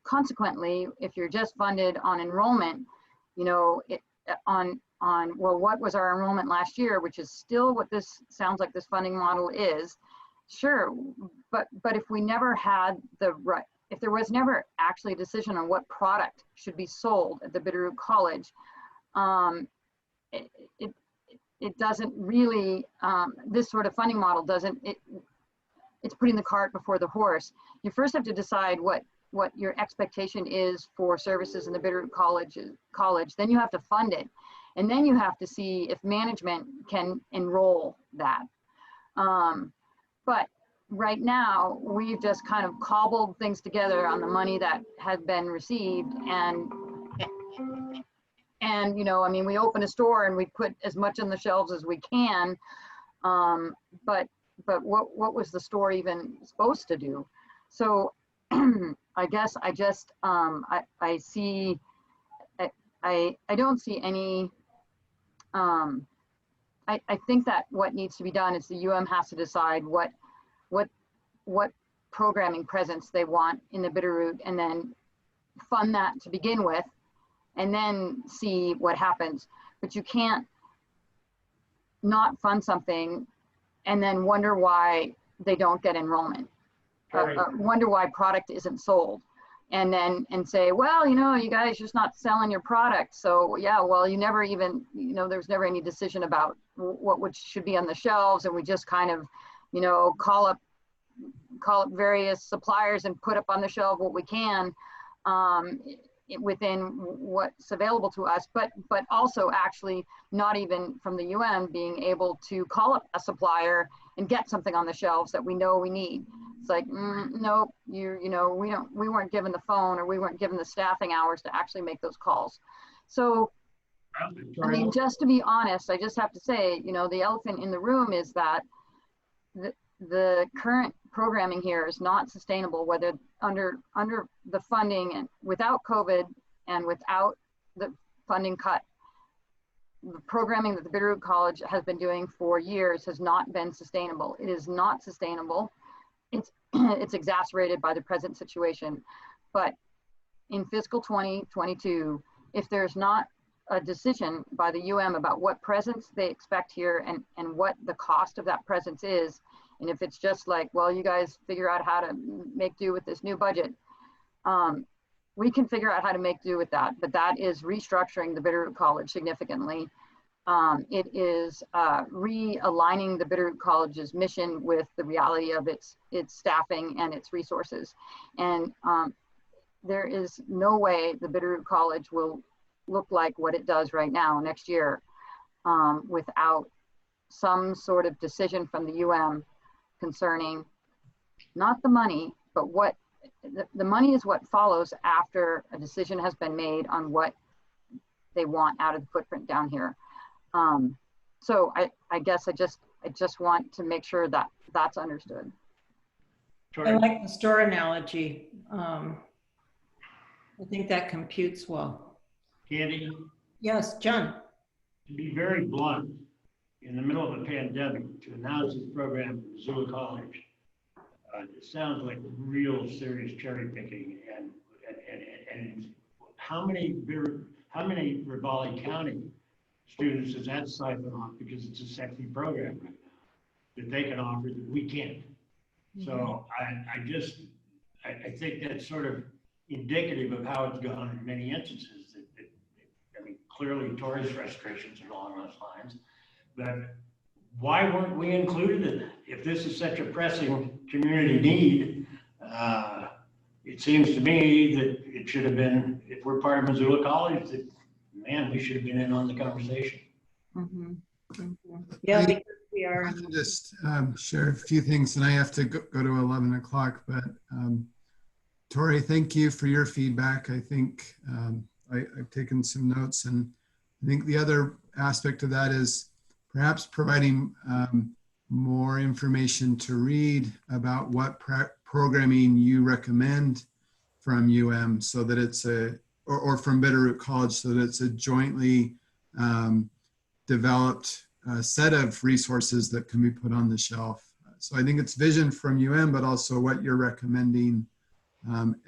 consequently, if you're just funded on enrollment, what was our enrollment last year, which is still what this sounds like this funding model is, sure, but if we never had if there was never actually a decision on what product should be sold at the Bitterroot College, it doesn't really, this sort of funding model doesn't, it's putting the cart before the horse. You first have to decide what your expectation is for services in the Bitterroot College, then you have to fund it. And then you have to see if management can enroll that. But right now, we've just kind of cobbled things together on the money that has been received. And we open a store and we put as much on the shelves as we can. But what was the store even supposed to do? So I guess I just, I don't see any, I think that what needs to be done is the UM has to decide what programming presence they want in the Bitterroot, and then fund that to begin with, and then see what happens. But you can't not fund something and then wonder why they don't get enrollment, wonder why product isn't sold, and say, well, you guys just not selling your product. So yeah, well, you never even, there's never any decision about what should be on the shelves, and we just kind of, call up various suppliers and put up on the shelf what we can within what's available to us, but also actually not even from the UM being able to call up a supplier and get something on the shelves that we know we need. It's like, nope, we weren't given the phone, or we weren't given the staffing hours to actually make those calls. So, I mean, just to be honest, I just have to say, the elephant in the room is that the current programming here is not sustainable, whether under the funding and without COVID and without the funding cut. The programming that the Bitterroot College has been doing for years has not been sustainable. It is not sustainable. It's it's exacerbated by the present situation. But in fiscal 2022, if there's not a decision by the UM about what presence they expect here and what the cost of that presence is, and if it's just like, well, you guys figure out how to make do with this new budget, we can figure out how to make do with that. But that is restructuring the Bitterroot College significantly. It is realigning the Bitterroot College's mission with the reality of its staffing and its resources. And there is no way the Bitterroot College will look like what it does right now next year without some sort of decision from the UM concerning not the money, but what the money is what follows after a decision has been made on what they want out of the footprint down here. So I guess I just want to make sure that that's understood. I like the store analogy. I think that computes well. Candy, Yes, John. to be very blunt, in the middle of a pandemic, to announce this program at Missoula College, it sounds like real serious cherry picking. And how many Ravalli County students does that siphon off, because it's a sexy program right now that they can offer that we can't? So I think that's sort of indicative of how it's gone in many instances. I mean, clearly Tori's frustrations are along those lines, but why weren't we included in that? If this is such a pressing community need, it seems to me that it should have been, if we're part of Missoula College, that, man, we should have been in on the conversation. Yeah, because we are. I can just share a few things, and I have to go to 11 o'clock, but Tori, thank you for your feedback. I think I've taken some notes, and I think the other aspect of that is perhaps providing more information to read about what programming you recommend from UM, so that it's or from Bitterroot College, so that it's a jointly developed set of resources that can be put on the shelf. So I think it's vision from UM, but also what you're recommending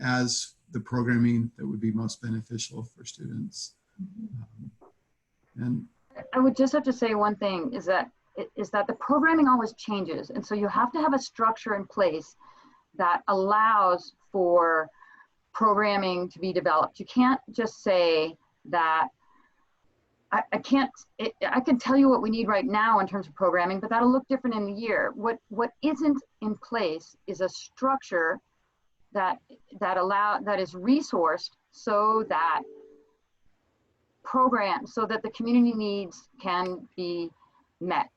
as the programming that would be most beneficial for students. And I would just have to say one thing is that the programming always changes. And so you have to have a structure in place that allows for programming to be developed. You can't just say that I can tell you what we need right now in terms of programming, but that'll look different in a year. What isn't in place is a structure that is resourced so that the community needs can be met.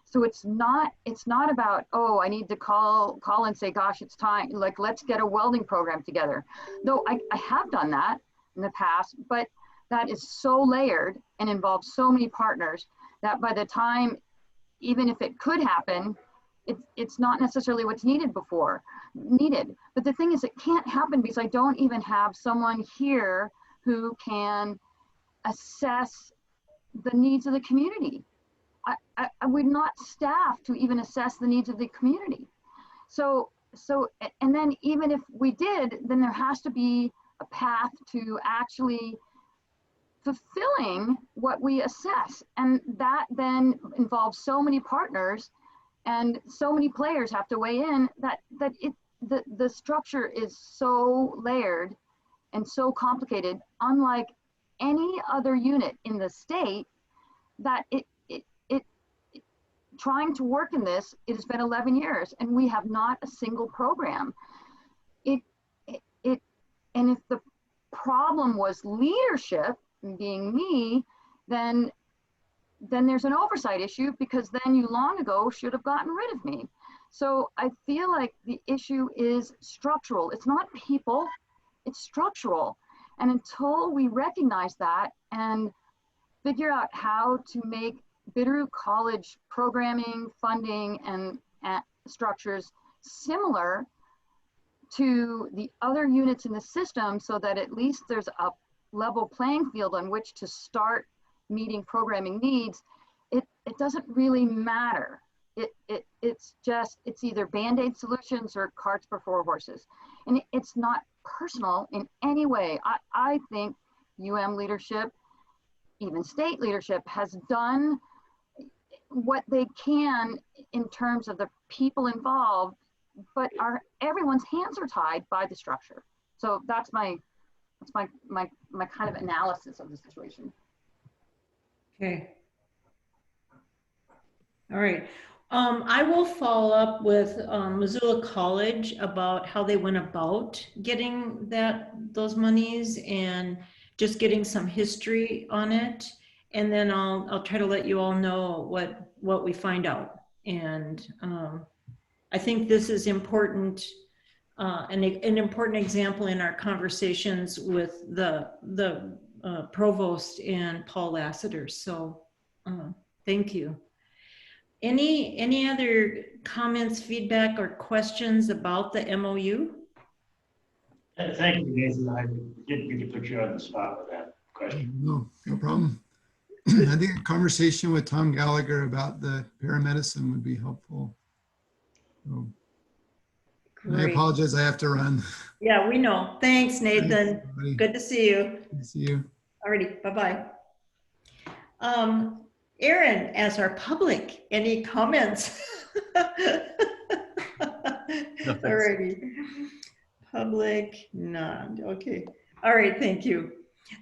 So it's not about, oh, I need to call and say, gosh, it's time, like, let's get a welding program together. Though I have done that in the past, but that is so layered and involves so many partners that by the time, even if it could happen, it's not necessarily what's needed. But the thing is, it can't happen because I don't even have someone here who can assess the needs of the community. We're not staffed to even assess the needs of the community. So, and then even if we did, then there has to be a path to actually fulfilling what we assess. And that then involves so many partners and so many players have to weigh in that the structure is so layered and so complicated, unlike any other unit in the state, that trying to work in this, it has been 11 years and we have not a single program. And if the problem was leadership, being me, then there's an oversight issue, because then you long ago should have gotten rid of me. So I feel like the issue is structural. It's not people, it's structural. And until we recognize that and figure out how to make Bitterroot College programming, funding, and structures similar to the other units in the system so that at least there's a level playing field on which to start meeting programming needs, it doesn't really matter. It's either Band-Aid solutions or carts before horses. And it's not personal in any way. I think UM leadership, even state leadership, has done what they can in terms of the people involved, but everyone's hands are tied by the structure. So that's my kind of analysis of the situation. Okay. All right. I will follow up with Missoula College about how they went about getting those monies and just getting some history on it. And then I'll try to let you all know what we find out. And I think this is important, an important example in our conversations with the provost and Paul Lassiter. So thank you. Any other comments, feedback, or questions about the MOU? Thank you, Nathan. I didn't mean to put you on the spot with that question. No problem. I think a conversation with Tom Gallagher about the paramedicine would be helpful. So, I apologize, I have to run. Yeah, we know. Thanks, Nathan. Thanks, good to see you. Good to see you. Alrighty, bye-bye. Aaron, as our public, any comments? No, Alrighty. Public, none. Okay. All right, thank you.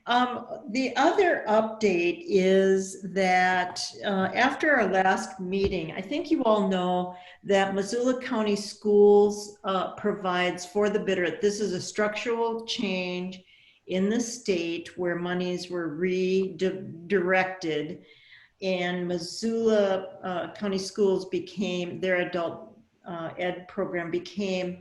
The other update is that after our last meeting, I think you all know that Missoula County Schools provides for the Bitterroot. This is a structural change in the state where monies were redirected, and Missoula County Schools became, their adult ed program became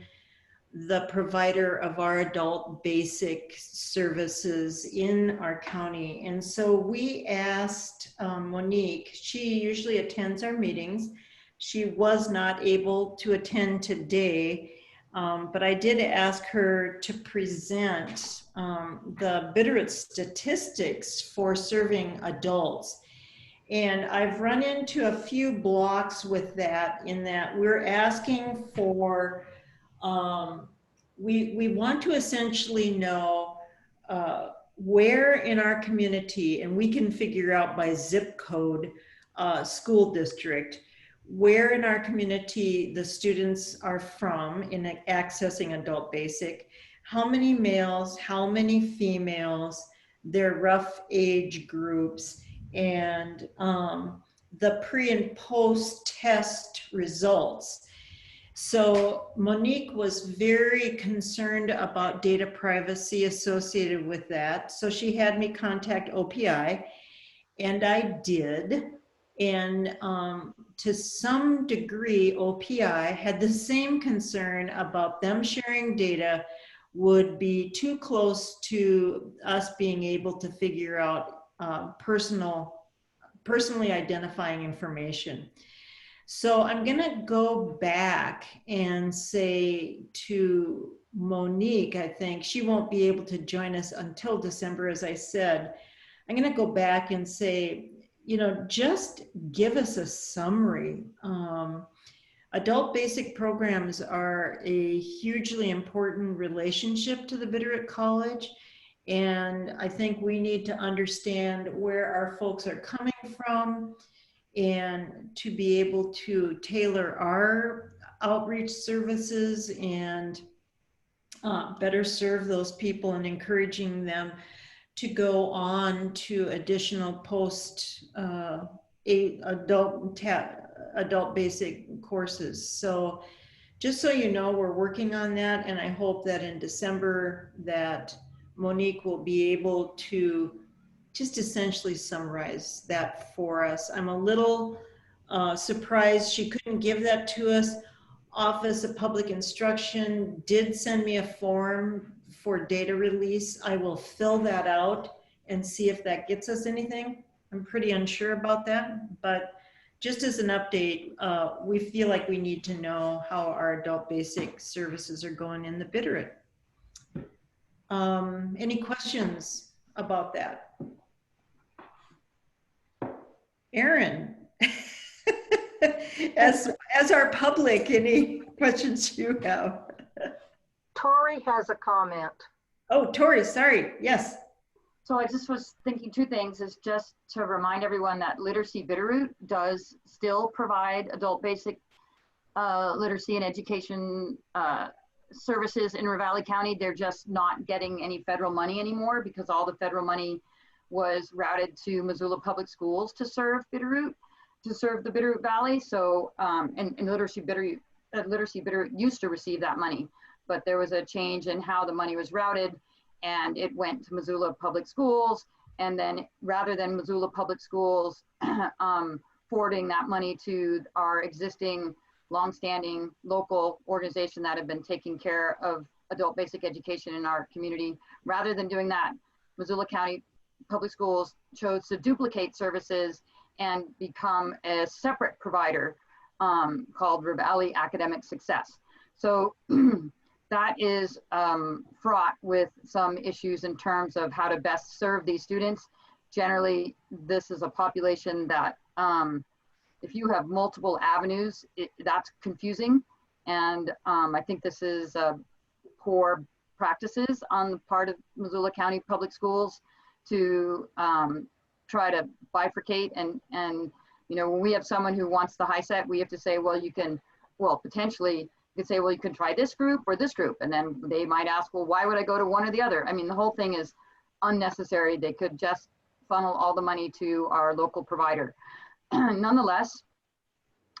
the provider of our adult basic services in our county. And so we asked Monique, she usually attends our meetings. She was not able to attend today, but I did ask her to present the Bitterroot statistics for serving adults. And I've run into a few blocks with that, in that we're asking for, we want to essentially know where in our community, and we can figure out by zip code, school district, where in our community the students are from in accessing adult basic, how many males, how many females, their rough age groups, and the pre and post test results. So Monique was very concerned about data privacy associated with that. So she had me contact OPI, and I did. And to some degree, OPI had the same concern about them sharing data would be too close to us being able to figure out personally identifying information. So I'm gonna go back and say to Monique, I think she won't be able to join us until December, as I said. I'm gonna go back and say, you know, just give us a summary. Adult basic programs are a hugely important relationship to the Bitterroot College. And I think we need to understand where our folks are coming from and to be able to tailor our outreach services and better serve those people, and encouraging them to go on to additional post adult basic courses. So just so you know, we're working on that, and I hope that in December that Monique will be able to just essentially summarize that for us. I'm a little surprised she couldn't give that to us. Office of Public Instruction did send me a form for data release. I will fill that out and see if that gets us anything. I'm pretty unsure about that, but just as an update, we feel like we need to know how our adult basic services are going in the Bitterroot. Any questions about that? Aaron, as our public, any questions you have? Tori has a comment. Oh, Tori, sorry. Yes. So I just was thinking two things, is just to remind everyone that Literacy Bitterroot does still provide adult basic literacy and education services in Ravalli County. They're just not getting any federal money anymore because all the federal money was routed to Missoula Public Schools to serve Bitterroot, to serve the Bitterroot Valley. So, and Literacy Bitterroot used to receive that money, but there was a change in how the money was routed, and it went to Missoula Public Schools. And then rather than Missoula Public Schools forwarding that money to our existing longstanding local organization that have been taking care of adult basic education in our community, rather than doing that, Missoula County Public Schools chose to duplicate services and become a separate provider called Ravalli Academic Success. So that is fraught with some issues in terms of how to best serve these students. Generally, this is a population that if you have multiple avenues, that's confusing. And I think this is poor practices on the part of Missoula County Public Schools to try to bifurcate. And you know, when we have someone who wants the high set, we have to say, well, you can, well, potentially you could say, well, you can try this group or this group. And then they might ask, well, why would I go to one or the other? I mean, the whole thing is unnecessary. They could just funnel all the money to our local provider. Nonetheless,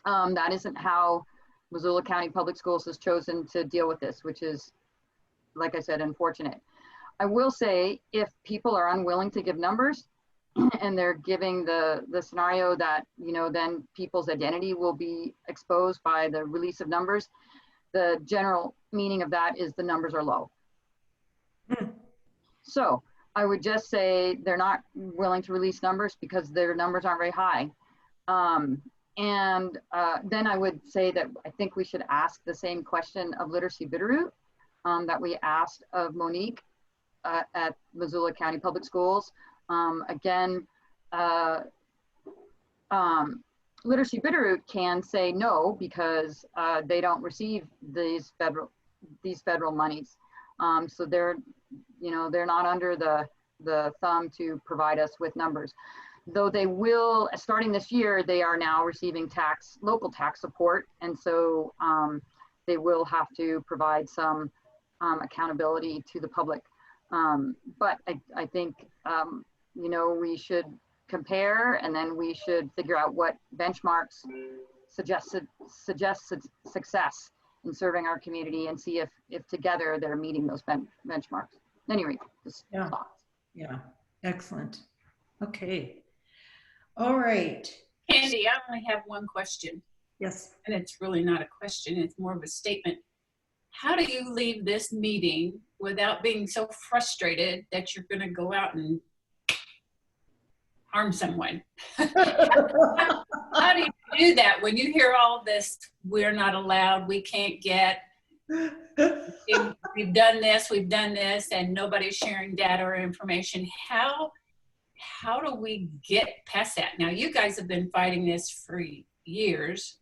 that isn't how Missoula County Public Schools has chosen to deal with this, which is, like I said, unfortunate. I will say, if people are unwilling to give numbers and they're giving the scenario that, you know, then people's identity will be exposed by the release of numbers, the general meaning of that is the numbers are low. So I would just say they're not willing to release numbers because their numbers aren't very high. Then I would say that I think we should ask the same question of Literacy Bitterroot that we asked of Monique at Missoula County Public Schools. Literacy Bitterroot can say no because they don't receive these federal monies. So they're, you know, they're not under the thumb to provide us with numbers. Though they will, starting this year, they are now receiving local tax support. And so they will have to provide some accountability to the public. But I think, you know, we should compare, and then we should figure out what benchmarks suggest success in serving our community, and see if together they're meeting those benchmarks. Anyway, just thoughts. Yeah, excellent. Okay. All right. Candy, I only have one question. Yes. And it's really not a question, it's more of a statement. How do you leave this meeting without being so frustrated that you're going to go out and harm someone? How do you do that when you hear all this, we're not allowed, we can't get, we've done this, and nobody's sharing data or information? How do we get past that? Now, you guys have been fighting this for years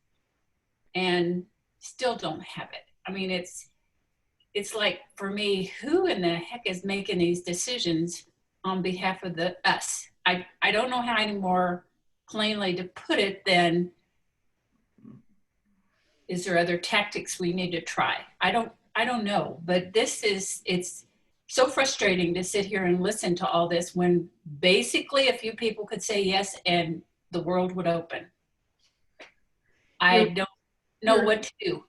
and still don't have it. I mean, it's like, for me, who in the heck is making these decisions on behalf of us? I don't know how any more plainly to put it than, is there other tactics we need to try? I don't know, but it's so frustrating to sit here and listen to all this when basically a few people could say yes and the world would open. I don't know what to do.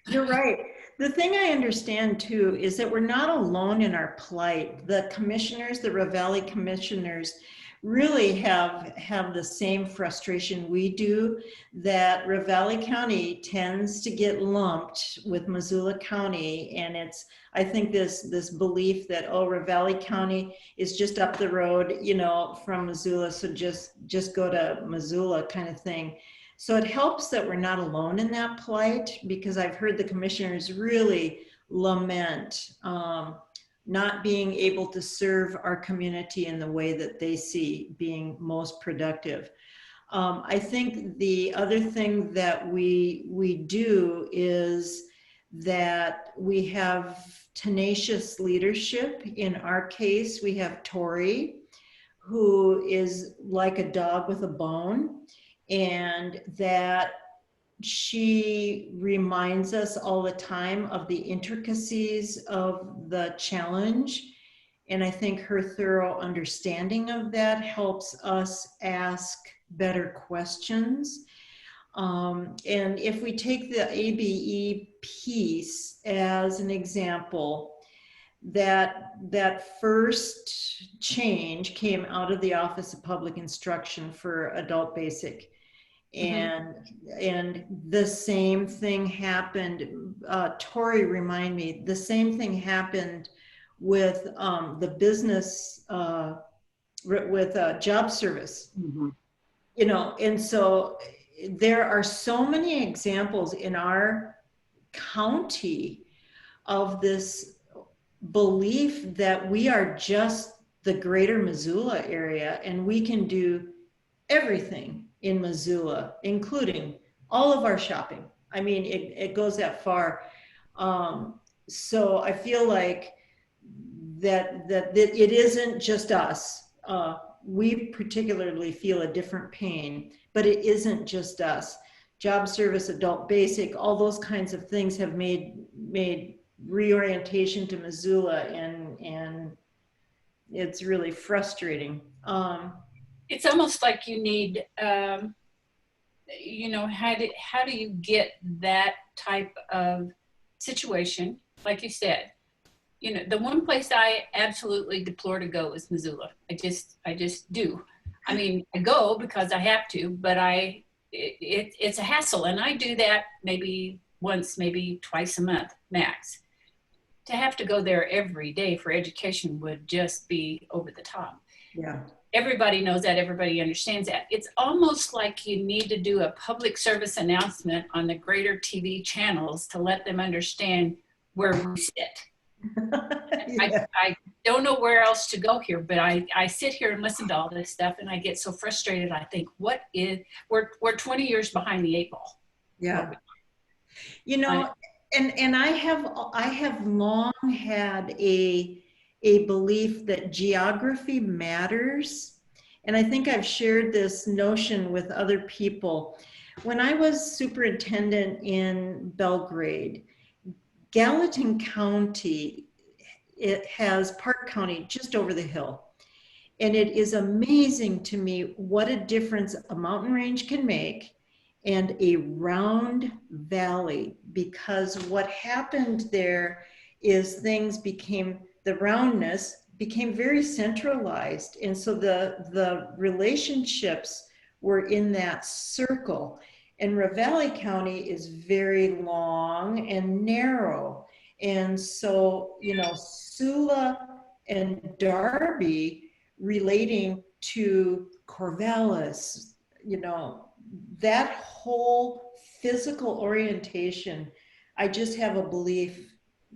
You're right. The thing I understand too is that we're not alone in our plight. The commissioners, the Ravalli commissioners, really have the same frustration we do, that Ravalli County tends to get lumped with Missoula County. And it's, I think this belief that, oh, Ravalli County is just up the road, you know, from Missoula, so just go to Missoula kind of thing. So it helps that we're not alone in that plight, because I've heard the commissioners really lament not being able to serve our community in the way that they see being most productive. I think the other thing that we do is that we have tenacious leadership. In our case, we have Tori, who is like a dog with a bone, and that she reminds us all the time of the intricacies of the challenge. And I think her thorough understanding of that helps us ask better questions. And if we take the ABE piece as an example, that first change came out of the Office of Public Instruction for Adult Basic. And the same thing happened, Tori remind me, the same thing happened with the business, with job service. You know, and so there are so many examples in our county of this belief that we are just the greater Missoula area and we can do everything in Missoula, including all of our shopping. I mean, it goes that far. So I feel like that it isn't just us. We particularly feel a different pain, but it isn't just us. Job service, adult basic, all those kinds of things have made reorientation to Missoula, and it's really frustrating. It's almost like you need, you know, how do you get that type of situation? Like you said, you know, the one place I absolutely deplore to go is Missoula. I just do. I mean, I go because I have to, but it's a hassle, and I do that maybe once, maybe twice a month max. To have to go there every day for education would just be over the top. Yeah. Everybody knows that, everybody understands that. It's almost like you need to do a public service announcement on the greater TV channels to let them understand where we sit. Yeah. I don't know where else to go here, but I sit here and listen to all this stuff and I get so frustrated. I think, we're 20 years behind the 8 ball. Yeah. You know, and I have long had a belief that geography matters. And I think I've shared this notion with other people. When I was superintendent in Belgrade, Gallatin County, it has Park County just over the hill. And it is amazing to me what a difference a mountain range can make and a round valley, because what happened there is the roundness became very centralized. And so the relationships were in that circle. And Ravalli County is very long and narrow. And so, you know, Sula and Darby relating to Corvallis, you know, that whole physical orientation, I just have a belief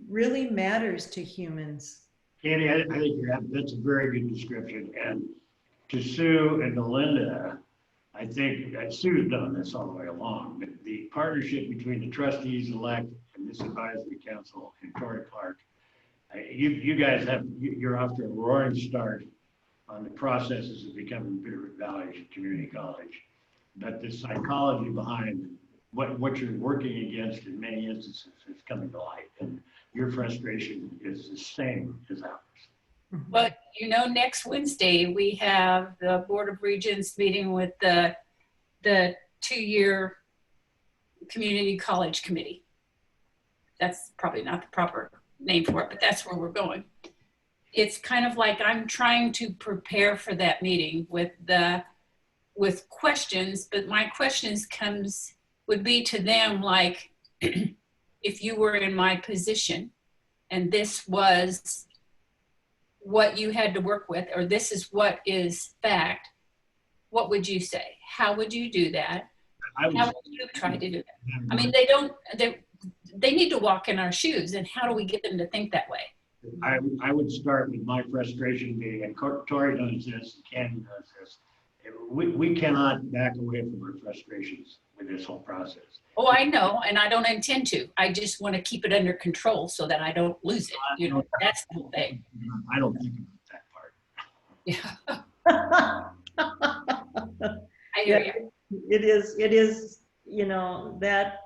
really matters to humans. Candy, I think that's a very good description. And to Sue and to Linda, I think Sue's done this all the way along, but the partnership between the trustees elect and this advisory council and Tori Clark, you guys you're off to a roaring start on the processes of becoming Bitterroot Valley Community College. But the psychology behind what you're working against in many instances is coming to light, and your frustration is the same as ours. But you know, next Wednesday we have the Board of Regents meeting with the 2-year community college committee. That's probably not the proper name for it, but that's where we're going. It's kind of like I'm trying to prepare for that meeting with questions, but my questions would be to them like, if you were in my position and this was what you had to work with, or this is what is fact, what would you say? How would you do that? I How would would you try to do that? I mean, they need to walk in our shoes, and how do we get them to think that way? I would start with my frustration being, and Tori does this, Candy does this. We cannot back away from our frustrations with this whole process. Oh, I know, and I don't intend to. I just want to keep it under control so that I don't lose it. You know, that's the whole thing. I don't think about that part. Yeah. I hear Yeah, you. it is, you know, that,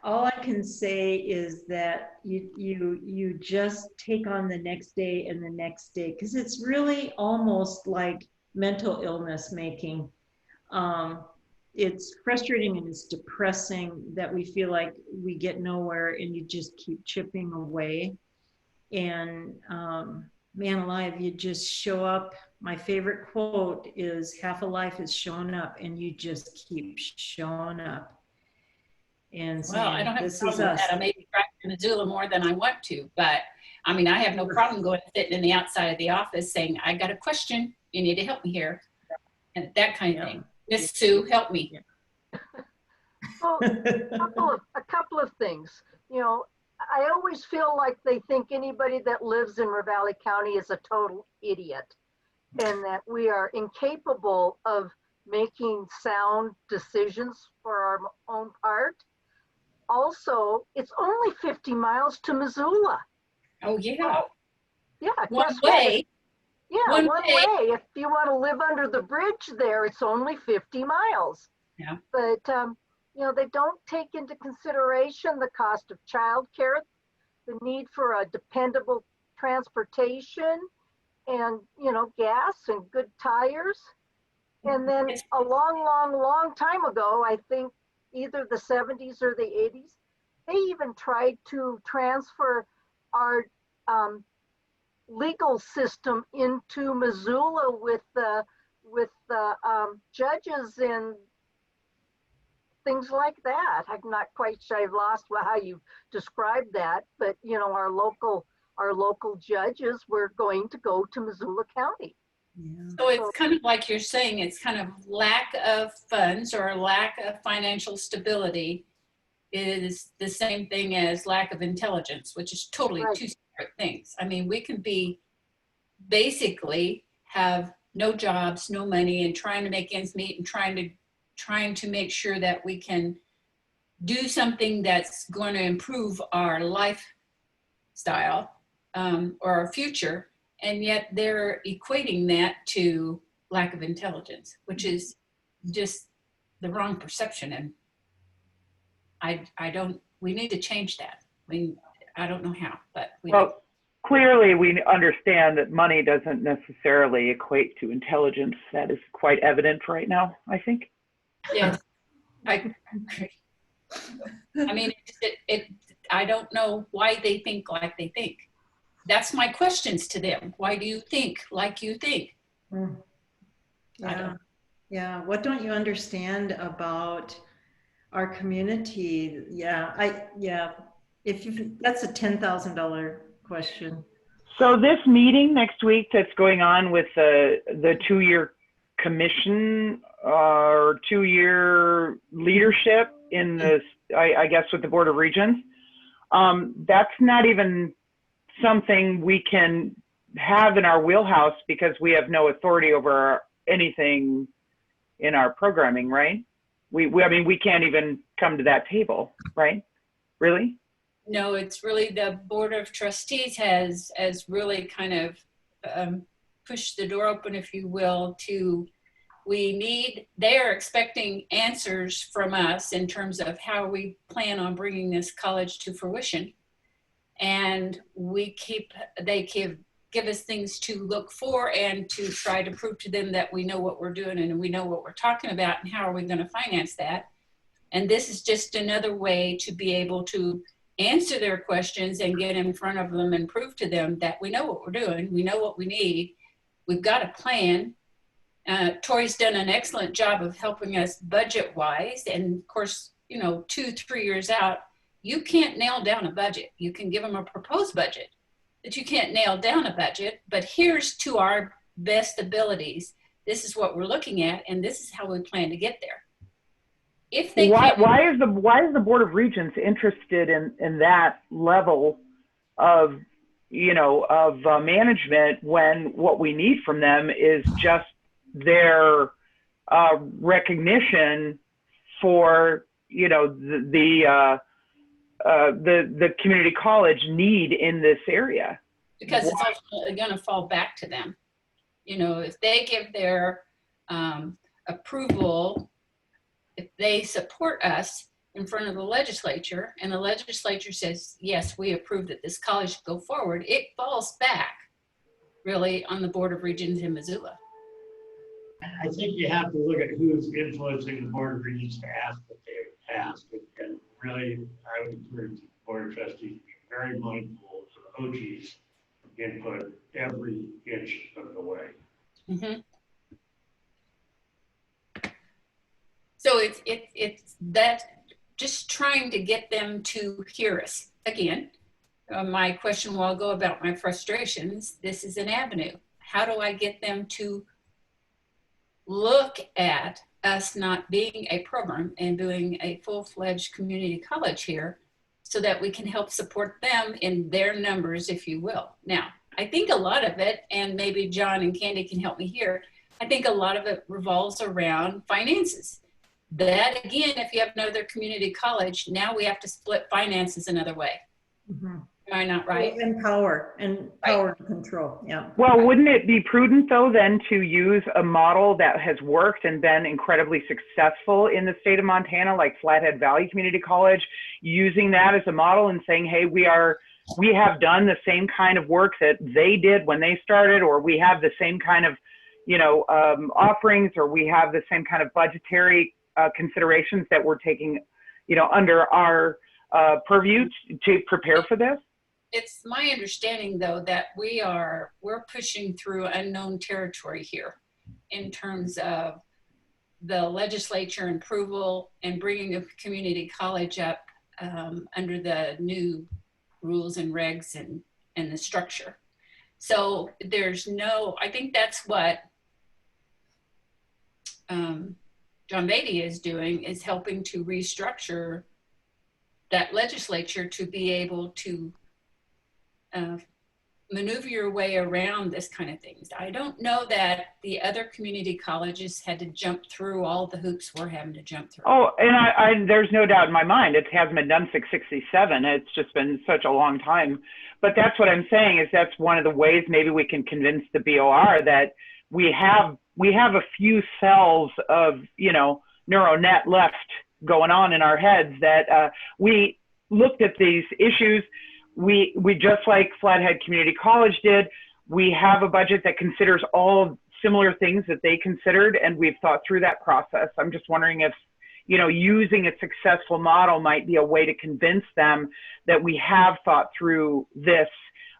all I can say is that you just take on the next day and the next day, because it's really almost like mental illness making. It's frustrating and it's depressing that we feel like we get nowhere and you just keep chipping away. And man alive, you just show up. My favorite quote is, half a life is showing up, and you just keep showing up. And Well, I don't have a this is problem with us. that. I may be driving Missoula more than I want to, but I mean, I have no problem going sitting in the outside of the office saying, I got a question, you need to help me here. And that kind of thing. Miss Sue, help me. Well, a couple of things. You know, I always feel like they think anybody that lives in Ravalli County is a total idiot, and that we are incapable of making sound decisions for our own part. Also, it's only 50 miles to Missoula. Oh, yeah. Yeah, One guess what? way. Yeah, One one way. way. If you want to live under the bridge there, it's only 50 miles. Yeah. But, you know, they don't take into consideration the cost of childcare, the need for a dependable transportation, and, you know, gas and good tires. And then a long time ago, I think either the 70s or the 80s, they even tried to transfer our legal system into Missoula with the judges and things like that. I'm not quite sure. I've lost how you describe that, but you know, our local judges were going to go to Missoula County. Yeah. So it's kind of like you're saying, it's kind of lack of funds or lack of financial stability is the same thing as lack of intelligence, which is totally Right. two separate things. I mean, we can be basically have no jobs, no money, and trying to make ends meet and trying to make sure that we can do something that's going to improve our lifestyle or our future. And yet they're equating that to lack of intelligence, which is just the wrong perception. And we need to change that. I mean, I don't know how, but we do. Clearly we understand that money doesn't necessarily equate to intelligence. That is quite evident right now, I think. Yes, I agree. I mean, I don't know why they think like they think. That's my questions to them. Why do you think like you think? Yeah. Yeah. What don't you understand about our community? Yeah. That's a $10,000 question. So this meeting next week that's going on with the 2-year commission or 2-year leadership in this, I guess with the Board of Regents, that's not even something we can have in our wheelhouse because we have no authority over anything in our programming, right? I mean, we can't even come to that table, right? Really? No, it's really the Board of Trustees has really kind of pushed the door open, if you will, they're expecting answers from us in terms of how we plan on bringing this college to fruition. And they give us things to look for and to try to prove to them that we know what we're doing and we know what we're talking about and how are we going to finance that. And this is just another way to be able to answer their questions and get in front of them and prove to them that we know what we're doing, we know what we need, we've got a plan. Tori's done an excellent job of helping us budget-wise, and of course, you know, 2-3 years out, you can't nail down a budget. You can give them a proposed budget, but you can't nail down a budget. But here's to our best abilities this is what we're looking at, and this is how we plan to get there. If they why is the Board of Regents interested in that level of management when what we need from them is just their recognition for the community college need in this area? Because it's ultimately going to fall back to them. If they give their approval, if they support us in front of the legislature and the legislature says, yes, we approve that this college should go forward, it falls back really on the Board of Regents in Missoula. I think you have to look at who's influencing the Board of Regents to ask what they ask. And really, I would encourage the Board of Trustees to be very mindful of OG's input every inch of the way. Mm-hmm. So it's that, just trying to get them to hear us. Again, my question will go about my frustrations. This is an avenue. How do I get them to look at us not being a program and doing a full-fledged community college here so that we can help support them in their numbers, if you will. Now, I think a lot of it, and maybe John and Candy can help me here, I think a lot of it revolves around finances. That again, if you have another community college, now we have to split finances another way. Mm-hmm. Am I not right? And power and control. Yeah. Well, wouldn't it be prudent though then to use a model that has worked and been incredibly successful in the state of Montana, like Flathead Valley Community College, using that as a model and saying, hey, we have done the same kind of work that they did when they started, or we have the same kind of, offerings, or we have the same kind of budgetary considerations that we're taking, under our purview to prepare for this? It's my understanding, though, that we're pushing through unknown territory here in terms of the legislature approval and bringing a community college up under the new rules and regs and the structure. So I think that's what John Beatty is doing, is helping to restructure that legislature to be able to maneuver your way around this kind of things. I don't know that the other community colleges had to jump through all the hoops we're having to jump through. Oh, and there's no doubt in my mind, it hasn't been done since '67. It's just been such a long time. But that's what I'm saying, is that's one of the ways maybe we can convince the BOR that we have a few cells of, neural net left going on in our heads, that we looked at these issues. We just like Flathead Community College did, we have a budget that considers all similar things that they considered, and we've thought through that process. I'm just wondering if, using a successful model might be a way to convince them that we have thought through this,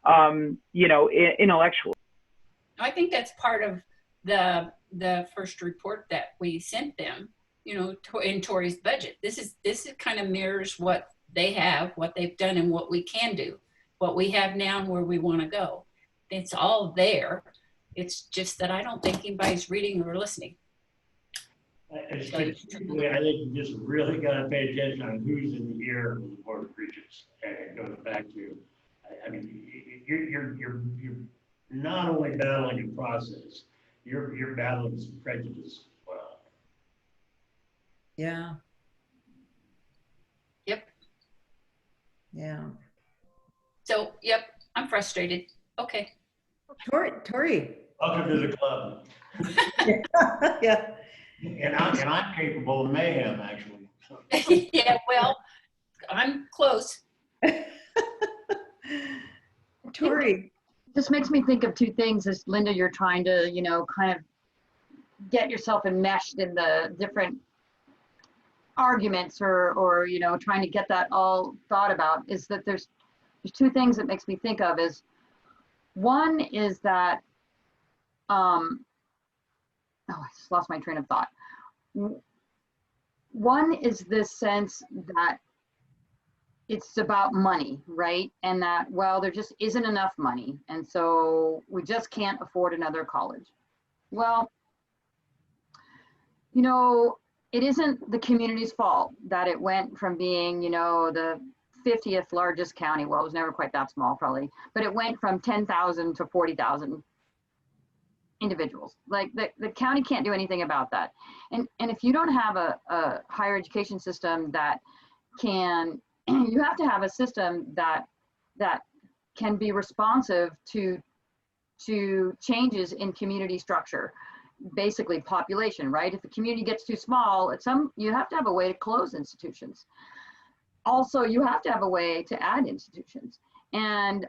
intellectually. I think that's part of the first report that we sent them, in Tori's budget. This kind of mirrors what they have, what they've done, and what we can do, what we have now and where we want to go. It's all there. It's just that I don't think anybody's reading or listening. I think you just really got to pay attention on who's in the ear of the Board of Regents. And it goes back to, you're not only battling a process, you're battling some prejudice as well. Yeah. Yep. Yeah. So, yep, I'm frustrated. Okay. Tori. Welcome to the club. Yeah. And I'm capable of mayhem, actually. Yeah, well, I'm close. Tori. This makes me think of two things as Linda, you're trying to, kind of get yourself enmeshed in the different arguments or trying to get that all thought about, is that there's two things that makes me think of. Is one is that I just lost my train of thought. One is this sense that it's about money, right? And that, well, there just isn't enough money, and so we just can't afford another college. Well, you know, it isn't the community's fault that it went from being, you know, the 50th largest county. Well, it was never quite that small, probably, but it went from 10,000 to 40,000 individuals. Like the county can't do anything about that. And if you don't have a higher education system that can, you have to have a system that can be responsive to changes in community structure, basically population, right? If the community gets too small, you have to have a way to close institutions. Also, you have to have a way to add institutions. And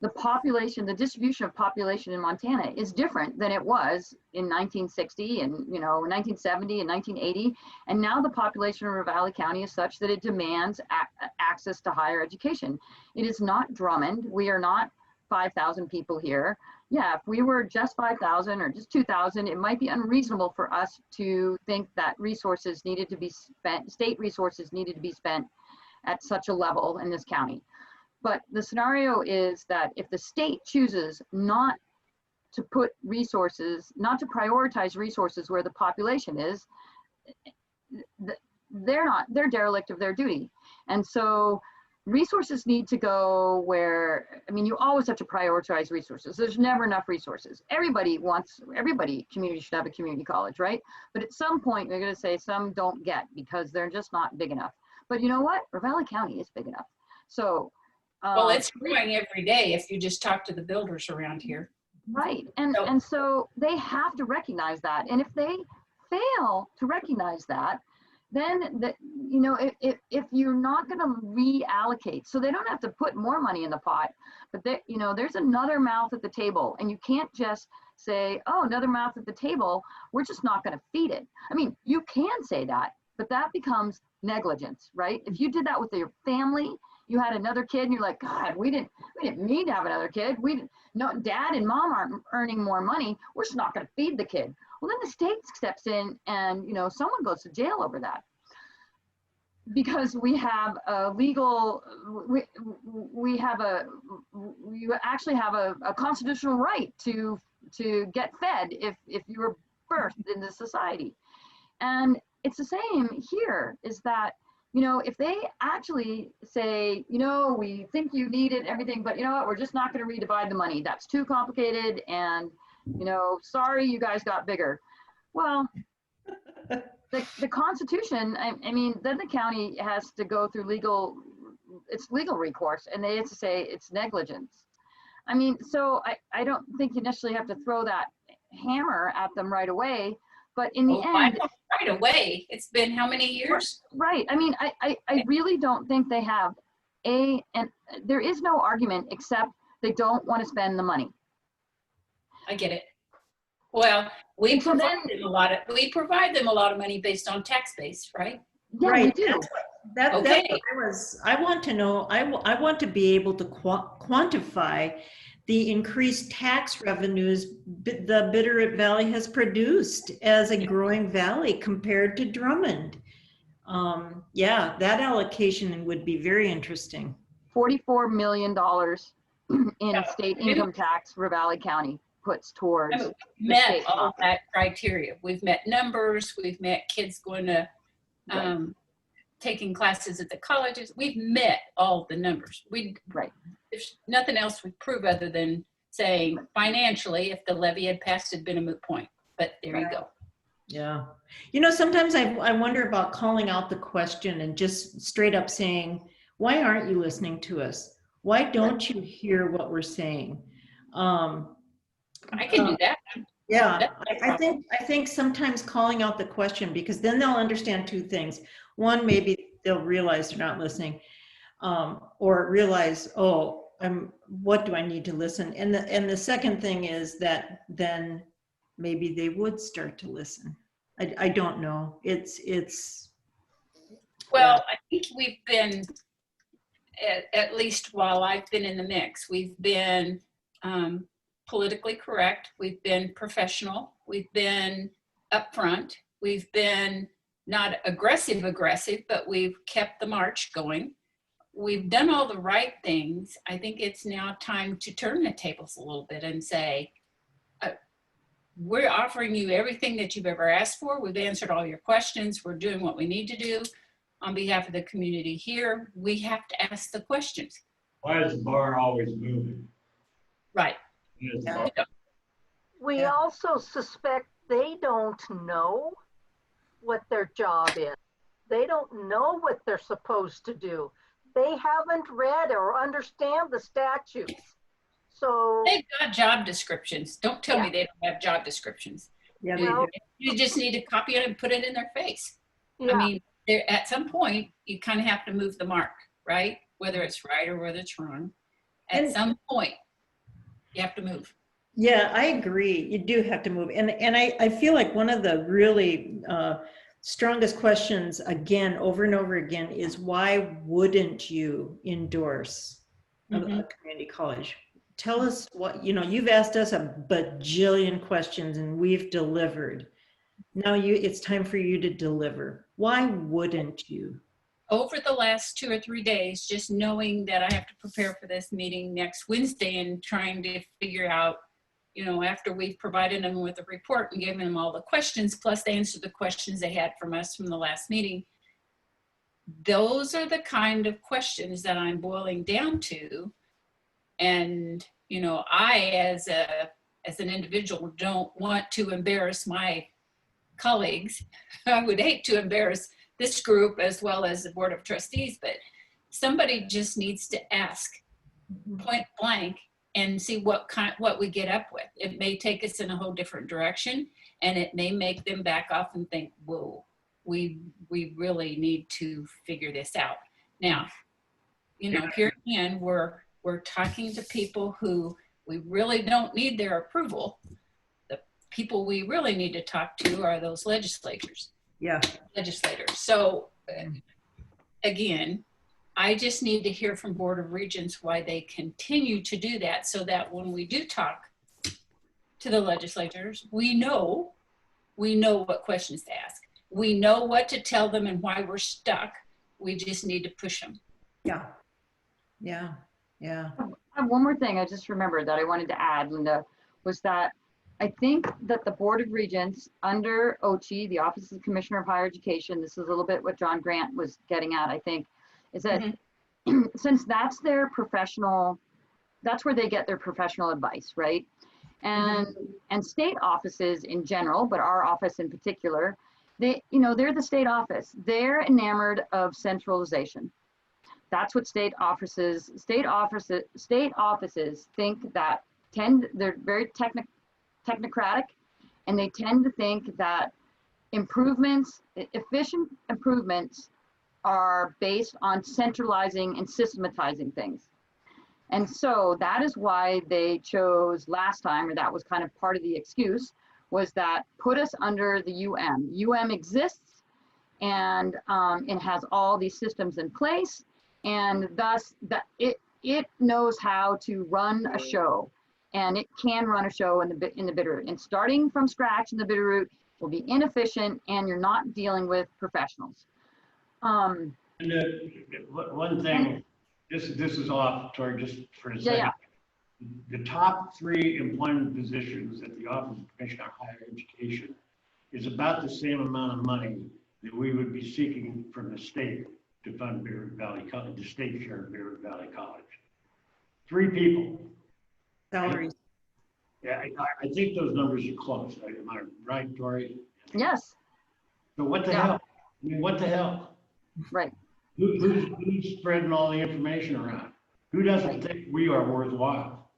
the distribution of population in Montana is different than it was in 1960 and 1970 and 1980. And now the population of Ravalli County is such that it demands access to higher education. It is not Drummond. We are not 5,000 people here. Yeah, if we were just 5,000 or just 2,000, it might be unreasonable for us to think that resources needed to be spent, state resources needed to be spent at such a level in this county. But the scenario is that if the state chooses not to put resources, not to prioritize resources where the population is, they're derelict of their duty. And so resources need to go where, I mean, you always have to prioritize resources. There's never enough resources. Community should have a community college, right? But at some point, they're going to say some don't get because they're just not big enough. But you know what? Ravalli County is big enough. So, well, it's growing every day if you just talk to the builders around here. Right. And so they have to recognize that. And if they fail to recognize that, then if you're not going to reallocate, so they don't have to put more money in the pot, but there's another mouth at the table, and you can't just say, oh, another mouth at the table, we're just not going to feed it. I mean, you can say that, but that becomes negligence, right? If you did that with your family, you had another kid and you're like, God, we didn't need to have another kid. Dad and mom aren't earning more money. We're just not going to feed the kid. Well, then the state steps in and, someone goes to jail over that. Because we have a legal, you actually have a constitutional right to get fed if you were birthed into society. And it's the same here, is that, if they actually say, we think you need it and everything, but you know what, we're just not going to redivide the money. That's too complicated. And, sorry, you guys got bigger. Well, the Constitution, I mean, then the county has to go through legal recourse, and they have to say it's negligence. I mean, so I don't think you necessarily have to throw that hammer at them right away. But in the end, right away, it's been how many years? Right. I mean, I really don't think they have and there is no argument except they don't want to spend the money. I get it. Well, we provide them a lot of money based on tax base, right? Yeah, right. We do. That's what I want to know. I want to be able to quantify the increased tax revenues the Bitterroot Valley has produced as a growing valley compared to Drummond. Yeah, that allocation would be very interesting. $44 million in state income tax Ravalli County puts towards. We've met all that criteria. We've met numbers. We've met kids going to taking classes at the colleges. We've met all the numbers. There's nothing else we prove other than saying financially, if the levy had passed, it'd been a moot point. But there you go. Yeah. Sometimes I wonder about calling out the question and just straight up saying, why aren't you listening to us? Why don't you hear what we're saying? I can do that. Yeah, I think sometimes calling out the question, because then they'll understand two things. One, maybe they'll realize they're not listening, or realize, oh, what do I need to listen? And the second thing is that then maybe they would start to listen. I don't know. It's. Well, I think we've been, at least while I've been in the mix, we've been politically correct. We've been professional. We've been upfront. We've been not aggressive, but we've kept the march going. We've done all the right things. I think it's now time to turn the tables a little bit and say, we're offering you everything that you've ever asked for. We've answered all your questions. We're doing what we need to do on behalf of the community here. We have to ask the questions. Why is the bar always moving? Right. We also suspect they don't know what their job is. They don't know what they're supposed to do. They haven't read or understand the statutes. So They've got job descriptions. Don't tell me they don't have job descriptions. Yeah, Well, You just need to copy it and put it in their face. yeah. I mean, at some point, you kind of have to move the mark, right? Whether it's right or whether it's wrong. At And- some point, you have to move. Yeah, I agree. You do have to move. And I feel like one of the really strongest questions, again, over and over again, is why wouldn't you endorse a community college? Tell us what, you've asked us a bajillion questions and we've delivered. Now it's time for you to deliver. Why wouldn't you? Over the last 2 or 3 days, just knowing that I have to prepare for this meeting next Wednesday and trying to figure out, after we've provided them with a report and given them all the questions, plus they answered the questions they had from us from the last meeting. Those are the kind of questions that I'm boiling down to. And, I, as an individual, don't want to embarrass my colleagues. I would hate to embarrass this group as well as the Board of Trustees, but somebody just needs to ask point blank and see what we get up with. It may take us in a whole different direction, and it may make them back off and think, whoa, we really need to figure this out. Now, here again, we're talking to people who we really don't need their approval. The people we really need to talk to are those legislators. Yeah. Legislators. So again, I just need to hear from Board of Regents why they continue to do that, so that when we do talk to the legislators, we know what questions to ask. We know what to tell them and why we're stuck. We just need to push them. Yeah. Yeah. Yeah. I have one more thing I just remembered that I wanted to add, Linda, was that I think that the Board of Regents under OCHE, the Office of the Commissioner of Higher Education, this is a little bit what John Grant was getting at, I think, is that since that's their professional, that's where they get their professional advice, right? And state offices in general, but our office in particular, they're the state office. They're enamored of centralization. That's what state offices think that they're very technocratic, and they tend to think that efficient improvements are based on centralizing and systematizing things. And so that is why they chose last time, or that was kind of part of the excuse, was that put us under the UM. UM exists, and it has all these systems in place, and thus it knows how to run a show, and it can run a show in the Bitterroot. And starting from scratch in the Bitterroot will be inefficient, and you're not dealing with professionals. And one thing, this is off, Tori, just for a second. Yeah. The top 3 employment positions at the Office of Commissioner of Higher Education is about the same amount of money that we would be seeking from the state to fund Bitterroot Valley College, the state share of Bitterroot Valley College. 3 people. Salaries. Yeah, I think those numbers are close. Am I right, Tori? Yes. So what the hell? I mean, what the hell? Right. Who's spreading all the information around? Who doesn't think we are worthwhile?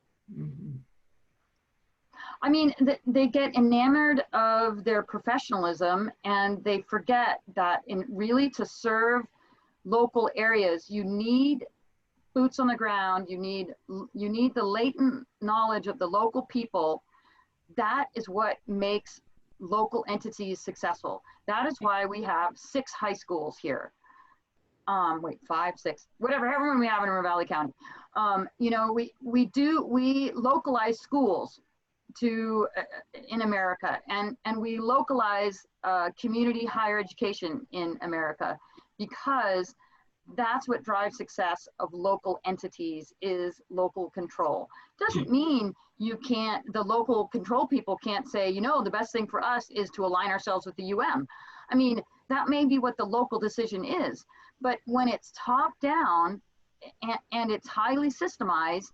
I mean, they get enamored of their professionalism, and they forget that to serve local areas, you need boots on the ground. You need the latent knowledge of the local people. That is what makes local entities successful. That is why we have 6 high schools here. 5, 6, whatever, however many we have in River Valley County. We localize schools in America, and we localize community higher education in America, because that's what drives success of local entities, is local control. Doesn't mean you can't, the local control people can't say, you know, the best thing for us is to align ourselves with the UM. I mean, that may be what the local decision is, but when it's top down and it's highly systemized,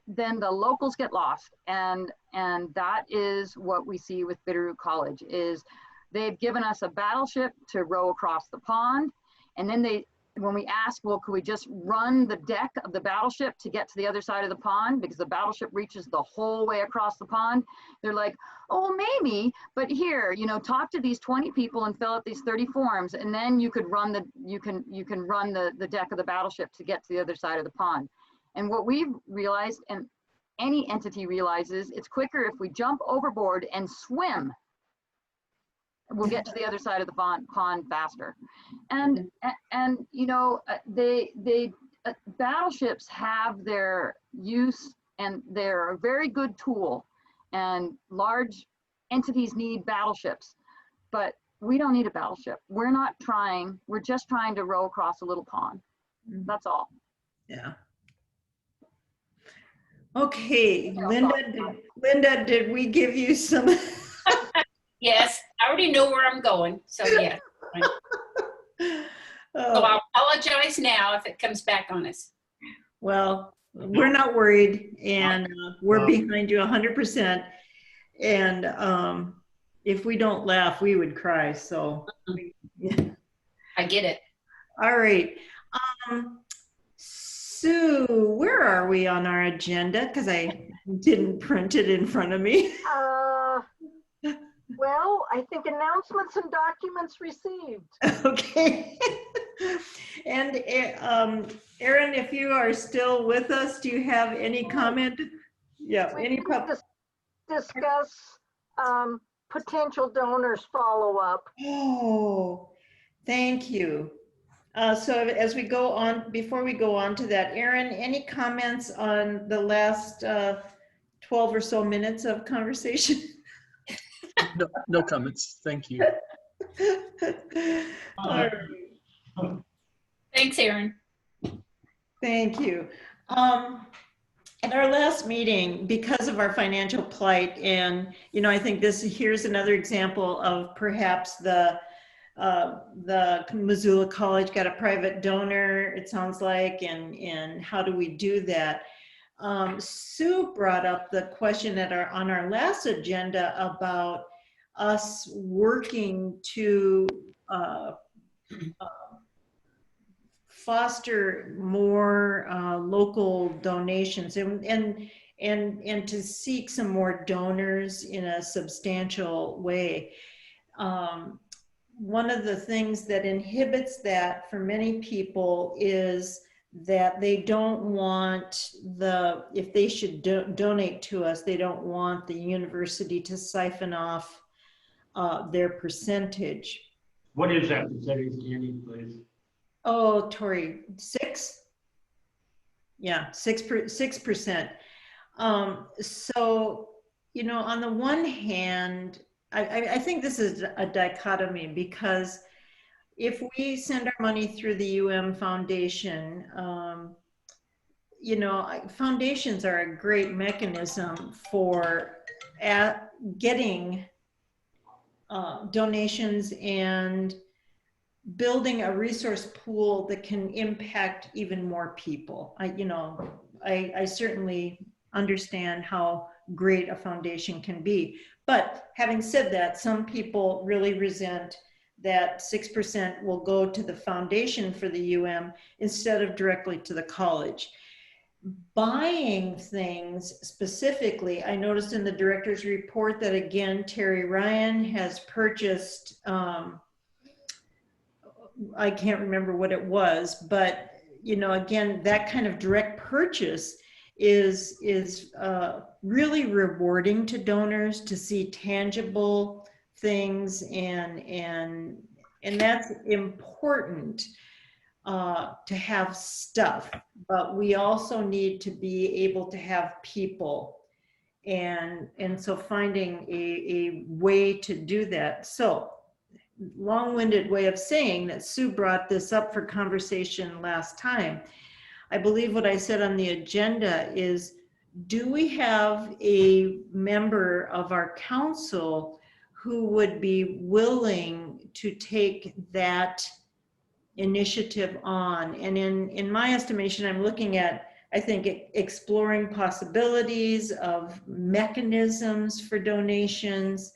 then the locals get lost. And that is what we see with Bitterroot College, is they've given us a battleship to row across the pond. And then when we ask, well, could we just run the deck of the battleship to get to the other side of the pond, because the battleship reaches the whole way across the pond? They're like, oh, maybe, but here, you know, talk to these 20 people and fill out these 30 forms, and then you could run you can run the deck of the battleship to get to the other side of the pond. And what we've realized, and any entity realizes, it's quicker if we jump overboard and swim. We'll get to the other side of the pond faster. And you know, battleships have their use, and they're a very good tool, and large entities need battleships, but we don't need a battleship. We're just trying to row across a little pond. That's all. Yeah. Okay, Linda, did we give you some? Yes, I already know where I'm going, so yeah. So I'll apologize now if it comes back on us. Well, we're not worried, and we're behind you 100%. And if we don't laugh, we would cry. So I get it. All right. Sue, where are we on our agenda? Because I didn't print it in front of me. Well, I think announcements and documents received. Okay. And Erin, if you are still with us, do you have any comment? Yeah. We need to discuss potential donors follow-up. Oh, thank you. So as we go on, before we go on to that, Erin, any comments on the last 12 or so minutes of conversation? No comments. Thank you. All right. Thanks, Erin. Thank you. At our last meeting, because of our financial plight, and you know, I think here's another example of perhaps the Missoula College got a private donor, it sounds like, and how do we do that? Sue brought up the question on our last agenda about us working to foster more local donations and to seek some more donors in a substantial way. One of the things that inhibits that for many people is that they don't want if they should donate to us, they don't want the university to siphon off their percentage. What is that percentage, Candy, please? Oh, Tori, 6? Yeah, 6%. So, you know, on the one hand, I think this is a dichotomy, because if we send our money through the Foundation, you know, foundations are a great mechanism for getting donations and building a resource pool that can impact even more people. I certainly understand how great a foundation can be. But having said that, some people really resent that 6% will go to the foundation for the instead of directly to the college. Buying things specifically, I noticed in the director's report that again, Terry Ryan has purchased, I can't remember what it was, but you know, again, that kind of direct purchase is really rewarding to donors to see tangible things, and that's important to have stuff, but we also need to be able to have people, and so finding a way to do that. So long-winded way of saying that Sue brought this up for conversation last time. I believe what I said on the agenda is, do we have a member of our council who would be willing to take that initiative on? And in my estimation, I'm looking at, I think, exploring possibilities of mechanisms for donations,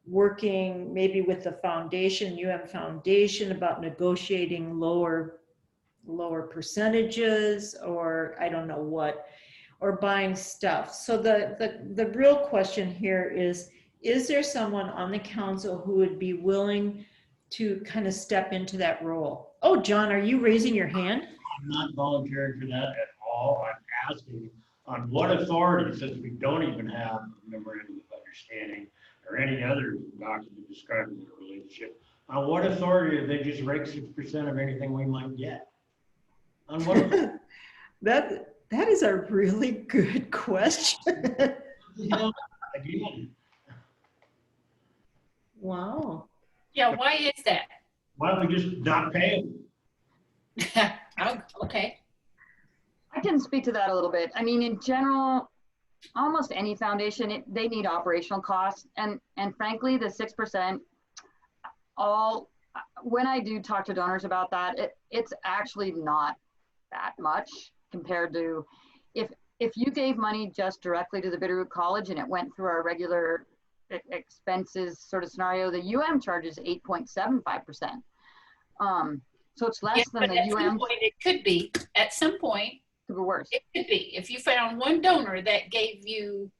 working maybe with the foundation, Foundation, about negotiating lower percentages, or I don't know what, or buying stuff. So the real question here is there someone on the council who would be willing to kind of step into that role? Oh, John, are you raising your hand? I'm not volunteering for that at all. I'm asking on what authority, since we don't even have a memorandum of understanding or any other document describing the relationship, on what authority do they just rake 6% of anything we might get? On what authority? That is a really good question. Again. Wow. Yeah, why is that? Why don't we just not pay them? Oh, okay. I can speak to that a little bit. I mean, in general, almost any foundation, they need operational costs. And frankly, the 6%, when I do talk to donors about that, it's actually not that much compared to if you gave money just directly to the Bitterroot College and it went through our regular expenses sort of scenario, the UM charges 8.75%. So it's less than the UM. It could be at some point. Could be worse. It could be if you found one donor that gave you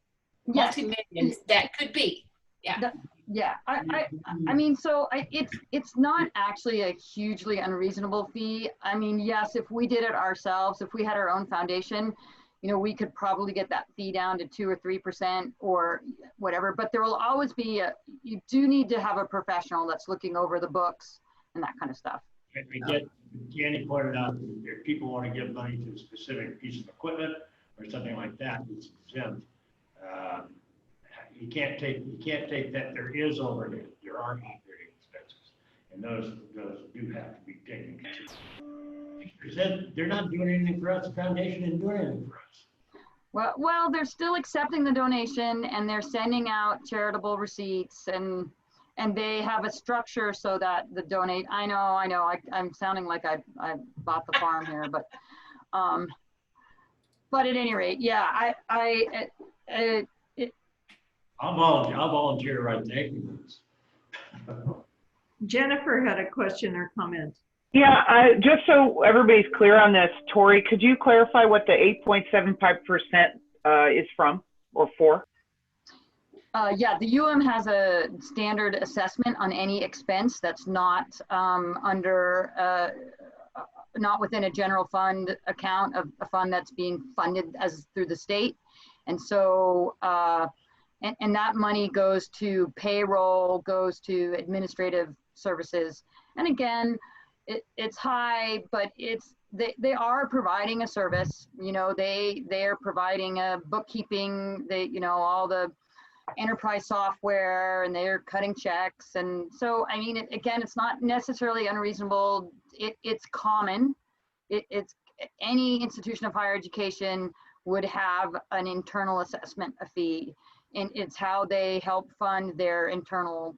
multi-millions. That could be. Yeah. Yeah. I mean, so it's not actually a hugely unreasonable fee. I mean, yes, if we did it ourselves, if we had our own foundation, you know, we could probably get that fee down to 2 or 3% or whatever. But there will always be you do need to have a professional that's looking over the books and that kind of stuff. Candy pointed out that if people want to give money to a specific piece of equipment or something like that, it's exempt. You can't take that. There is overhead. There are operating expenses, and those do have to be taken into 6%. They're not doing anything for us. The foundation isn't doing anything for us. Well, they're still accepting the donation and they're sending out charitable receipts and they have a structure so that the donate. I know. I'm sounding like I bought the farm here, but at any rate, yeah, I'll volunteer right there. Jennifer had a question or comment. Yeah, just so everybody's clear on this, Tori, could you clarify what the 8.75% is from or for? Yeah, the UM has a standard assessment on any expense that's not not within a general fund account of a fund that's being funded through the state. And so, and that money goes to payroll, goes to administrative services. And again, it's high, but they are providing a service. You know, they are providing a bookkeeping, all the enterprise software, and they're cutting checks. And so, I mean, again, it's not necessarily unreasonable. It's common. It's any institution of higher education would have an internal assessment fee, and it's how they help fund their internal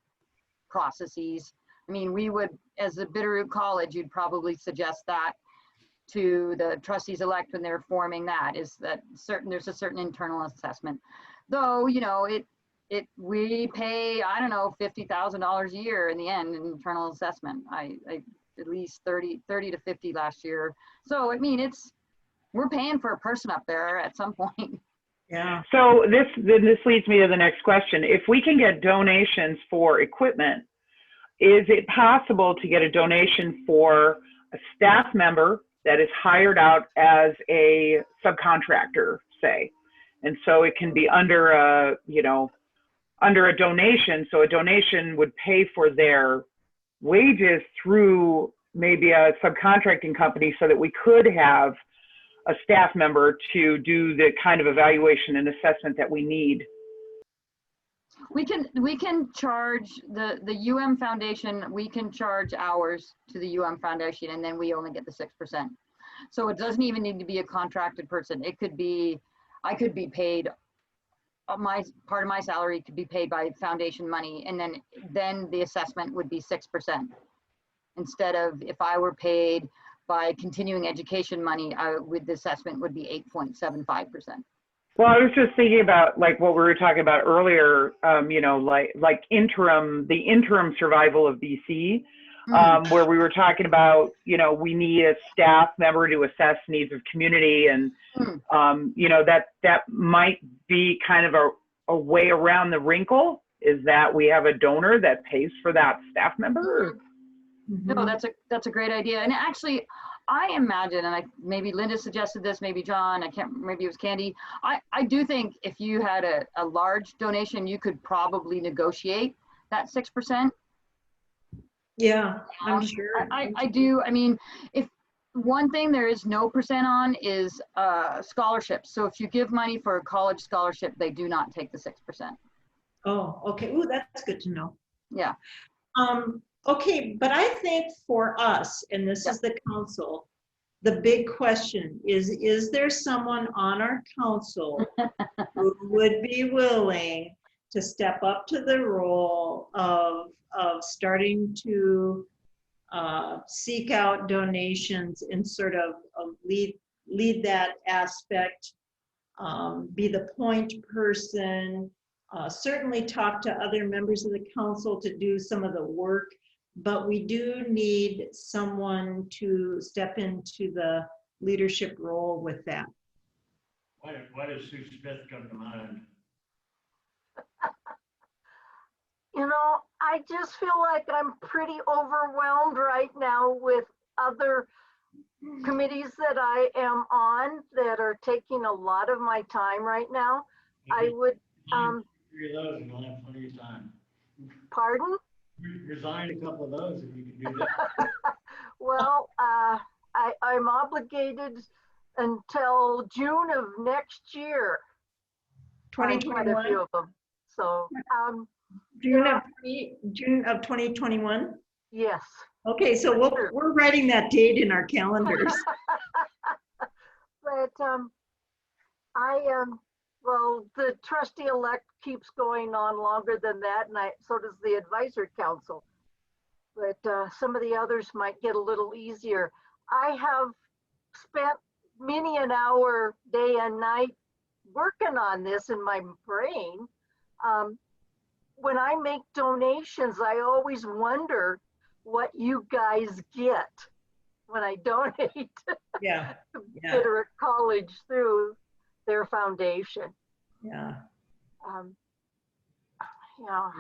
processes. I mean, we would, as a Bitterroot College, you'd probably suggest that to the trustees elect when they're forming that, is that there's a certain internal assessment. Though, you know, we pay, I don't know, $50,000 a year in the end in internal assessment. I at least 30 to 50 last year. So, I mean, we're paying for a person up there at some point. Yeah. So this leads me to the next question. If we can get donations for equipment, is it possible to get a donation for a staff member that is hired out as a subcontractor, say? And so it can be under a donation. So a donation would pay for their wages through maybe a subcontracting company, so that we could have a staff member to do the kind of evaluation and assessment that we need. We can charge the UM Foundation, we can charge hours to the UM Foundation, and then we only get the 6%. So it doesn't even need to be a contracted person. It could be, I could be paid, my part of my salary could be paid by foundation money, and then the assessment would be 6%. Instead of, if I were paid by continuing education money, the assessment would be 8.75%. Well, I was just thinking about like what we were talking about earlier, you know, like the interim survival of BC, where we were talking about, you know, we need a staff member to assess needs of community, and you know, that might be kind of a way around the wrinkle, is that we have a donor that pays for that staff member. No, that's a great idea. And actually, I imagine, and maybe Linda suggested this, maybe John, maybe it was Candy. I do think if you had a large donation, you could probably negotiate that 6%. Yeah, I'm sure. I do. I mean, if one thing there is no percent on is scholarships. So if you give money for a college scholarship, they do not take the 6%. Oh, okay. Ooh, that's good to know. Yeah. Okay, but I think for us, and this is the council, the big question is there someone on our council who would be willing to step up to the role of starting to seek out donations and sort of lead that aspect, be the point person, certainly talk to other members of the council to do some of the work, but we do need someone to step into the leadership role with that. Why does Sue Smith come to mind? You know, I just feel like I'm pretty overwhelmed right now with other committees that I am on that are taking a lot of my time right now. I would, Three of those and you'll have plenty of time. Pardon? Resign a couple of those if you can do that. Well, I'm obligated until June of next year. 2021? Quite a few of them. So, June of 2021? Yes. Okay, so we're writing that date in our calendars. But well, the trustee-elect keeps going on longer than that, and so does the advisory council. But some of the others might get a little easier. I have spent many an hour, day and night, working on this in my brain. When I make donations, I always wonder what you guys get when I donate Yeah. to Bitterroot College through their foundation. Yeah. You know,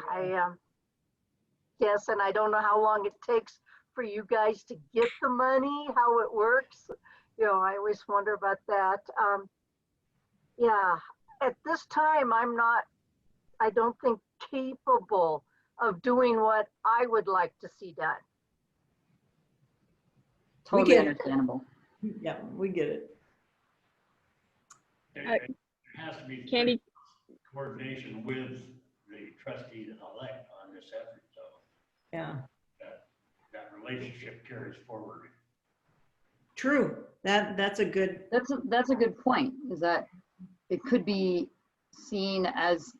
yes, and I don't know how long it takes for you guys to get the money, how it works. You know, I always wonder about that. Yeah, at this time, I don't think capable of doing what I would like to see done. Totally understandable. Yeah, we get it. There has to be Candy, coordination with the trustee-elect on this effort, so Yeah. that relationship carries forward. True. That's a good. That's a good point, is that it could be seen as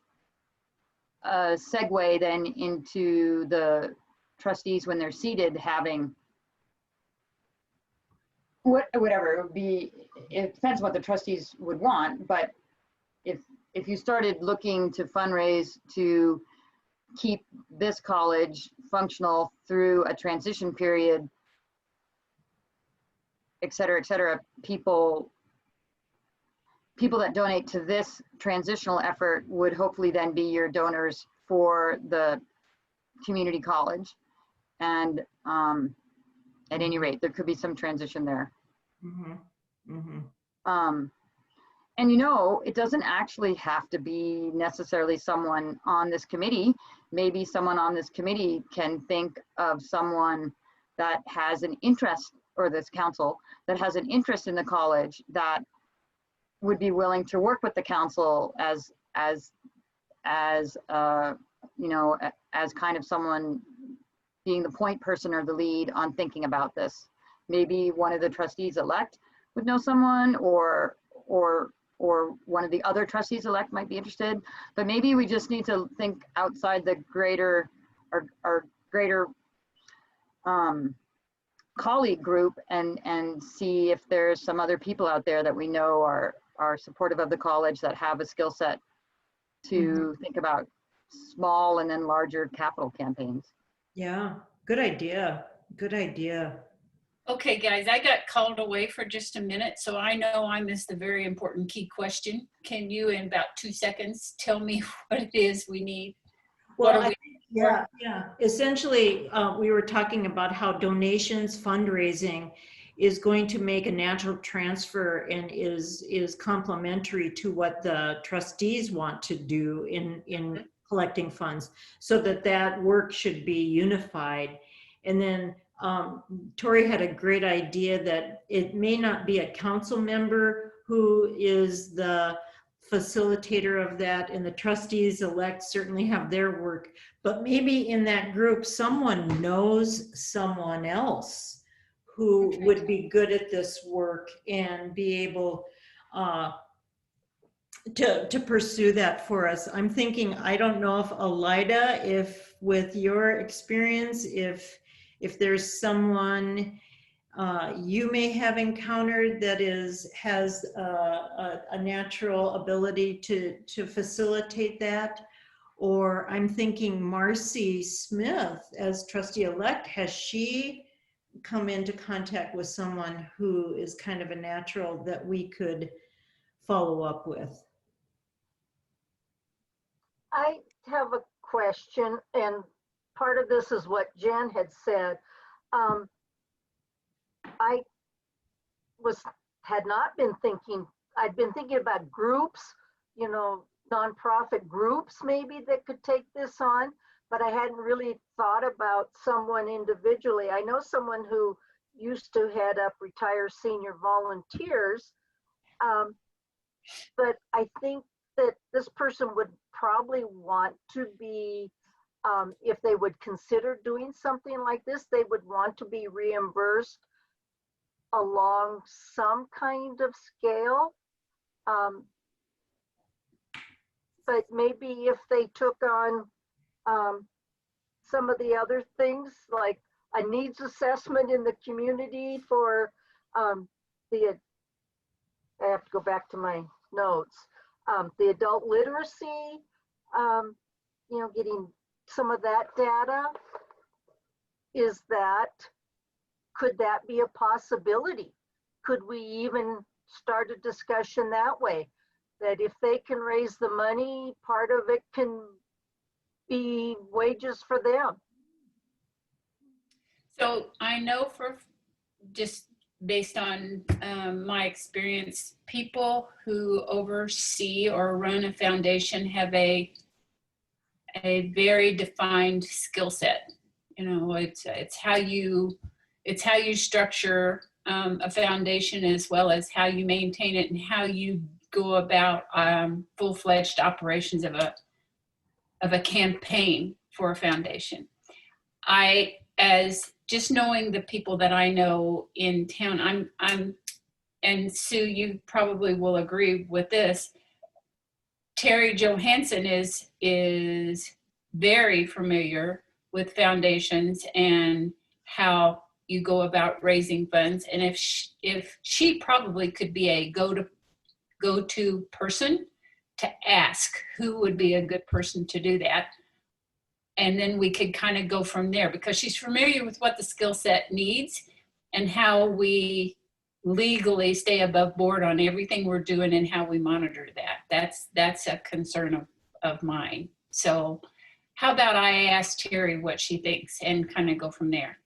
a segue then into the trustees when they're seated having whatever it would be. It depends what the trustees would want, but if you started looking to fundraise to keep this college functional through a transition period, et cetera, people that donate to this transitional effort would hopefully then be your donors for the community college. And at any rate, there could be some transition there. Mm-hmm. Mm-hmm. And you know, it doesn't actually have to be necessarily someone on this committee. Maybe someone on this committee can think of someone that has an interest, or this council that has an interest in the college, that would be willing to work with the council as you know, as kind of someone being the point person or the lead on thinking about this. Maybe one of the trustees elect would know someone, or one of the other trustees elect might be interested, but maybe we just need to think outside the greater or greater colleague group and see if there's some other people out there that we know are supportive of the college, that have a skill set to think about small and then larger capital campaigns. Yeah, good idea. Good idea. Okay, guys, I got called away for just a minute, so I know I missed a very important key question. Can you, in about 2 seconds, tell me what it is we need? Well, yeah. Essentially, we were talking about how donations, fundraising is going to make a natural transfer and is complementary to what the trustees want to do in collecting funds, so that work should be unified. And then Tori had a great idea that it may not be a council member who is the facilitator of that, and the trustees elect certainly have their work, but maybe in that group someone knows someone else who would be good at this work and be able to pursue that for us. I'm thinking, I don't know if Elida, if with your experience, if there's someone you may have encountered that has a natural ability to facilitate that. Or I'm thinking Marcy Smith as trustee elect, has she come into contact with someone who is kind of a natural that we could follow up with? I have a question, and part of this is what Jen had said. I had not been thinking, I'd been thinking about groups, you know, nonprofit groups maybe that could take this on, but I hadn't really thought about someone individually. I know someone who used to head up Retire Senior Volunteers, but I think that this person would probably want to be, if they would consider doing something like this, they would want to be reimbursed along some kind of scale. But maybe if they took on some of the other things, like a needs assessment in the community for I have to go back to my notes, the adult literacy, you know, getting some of that data, could that be a possibility? Could we even start a discussion that way? That if they can raise the money, part of it can be wages for them. So I know, for just based on my experience, people who oversee or run a foundation have a very defined skill set. You know, it's how you structure a foundation, as well as how you maintain it and how you go about full-fledged operations of a campaign for a foundation. As just knowing the people that I know in town, and Sue, you probably will agree with this, Terry Johansson is very familiar with foundations and how you go about raising funds. And if she probably could be a go-to person to ask who would be a good person to do that. And then we could kind of go from there, because she's familiar with what the skill set needs and how we legally stay above board on everything we're doing and how we monitor that. That's a concern of mine. So how about I ask Terry what she thinks and kind of go from there?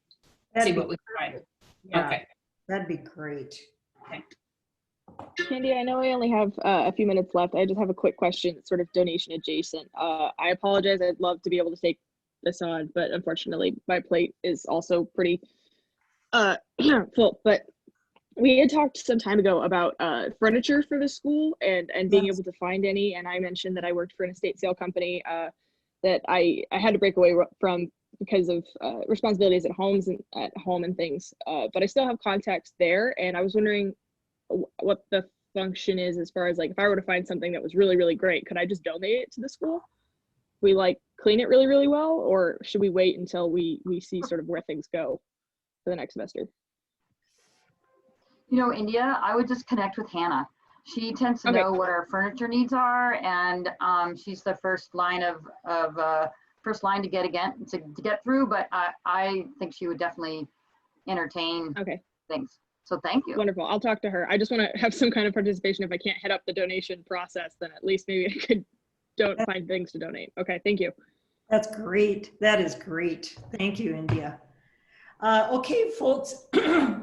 See what we can find. Yeah, okay. That'd be great. Okay. Candy, I know we only have a few minutes left. I just have a quick question, sort of donation adjacent. I apologize. I'd love to be able to take this on, but unfortunately my plate is also pretty full. But we had talked some time ago about furniture for the school and being able to find any. And I mentioned that I worked for an estate sale company that I had to break away from because of responsibilities at home and things. But I still have contacts there, and I was wondering what the function is as far as like if I were to find something that was really, really great, could I just donate it to the school? We like clean it really, really well, or should we wait until we see sort of where things go for the next semester? You know, India, I would just connect with Hannah. She tends to know what our furniture needs are, and she's the first line to get through. But I think she would definitely entertain things. So thank you. Wonderful. I'll talk to her. I just want to have some kind of participation. If I can't head up the donation process, then at least maybe I could find things to donate. Okay, thank you. That's great. That is great. Thank you, India. Okay, folks,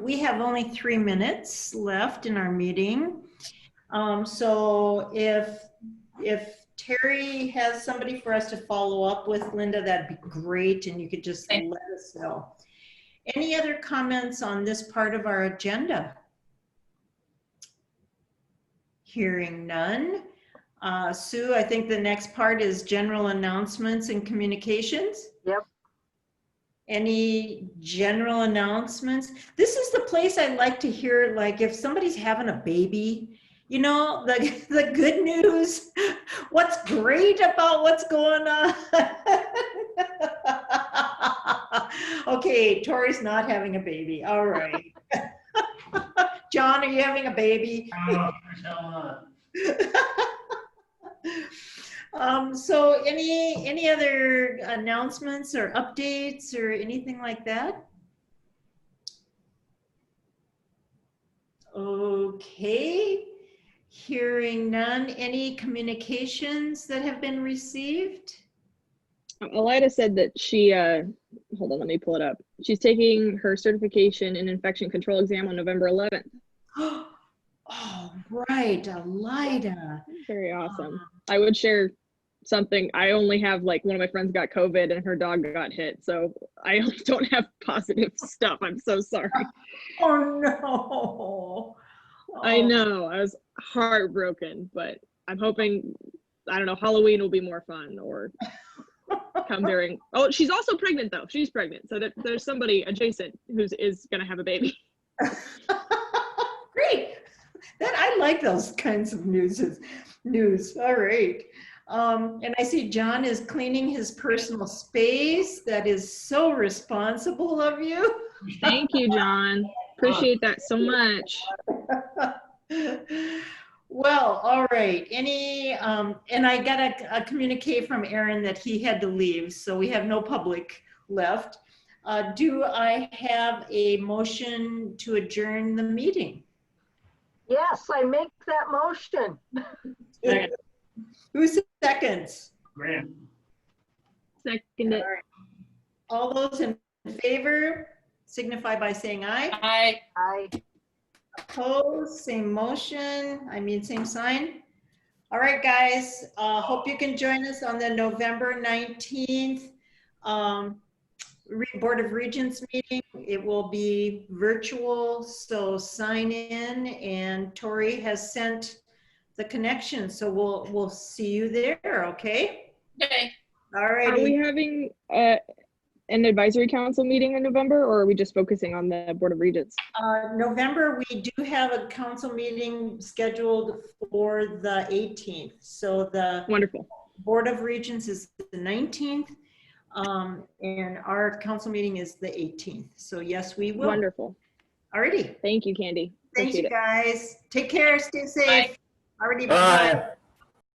we have only 3 minutes left in our meeting. So if Terry has somebody for us to follow up with, Linda, that'd be great, and you could just let us know. Any other comments on this part of our agenda? Hearing none. Sue, I think the next part is general announcements and communications. Yep. Any general announcements? This is the place I like to hear, like if somebody's having a baby, you know, the good news, what's great about what's going on. Okay, Tori's not having a baby. All right. John, are you having a baby? So any other announcements or updates or anything like that? Okay, hearing none. Any communications that have been received? Elida said that she, hold on, let me pull it up. She's taking her certification in infection control exam on November 11th. Oh, right, Elida. Very awesome. I would share something. I only have like one of my friends got COVID and her dog got hit. So I don't have positive stuff. I'm so sorry. Oh no. Oh. I know. I was heartbroken, but I'm hoping, I don't know, Halloween will be more fun or come during. Oh, she's also pregnant though. She's pregnant. So there's somebody adjacent is going to have a baby. Great. That I like those kinds of news. All right. And I see John is cleaning his personal space. That is so responsible of you. Thank you, John. Appreciate that so much. Well, all right. Any, and I got a communique from Aaron that he had to leave, so we have no public left. Do I have a motion to adjourn the meeting? Yes, I make that motion. Who seconds? Grant. Second it. All those in favor signify by saying aye. Aye. Aye. Opposed, same motion, same sign. All right, guys, hope you can join us on the November 19th Board of Regents meeting. It will be virtual, so sign in, and Tori has sent the connection, so we'll see you there, okay? Okay. All right. Are we having an advisory council meeting in November, or are we just focusing on the Board of Regents? November, we do have a council meeting scheduled for the 18th. So the Wonderful Board of Regents is the 19th, and our council meeting is the 18th. So yes, we will. Wonderful. Alrighty. Thank you, Candy. Thank you, Appreciate it. guys. Take care. Stay safe. Bye. Alrighty. Bye. Bye.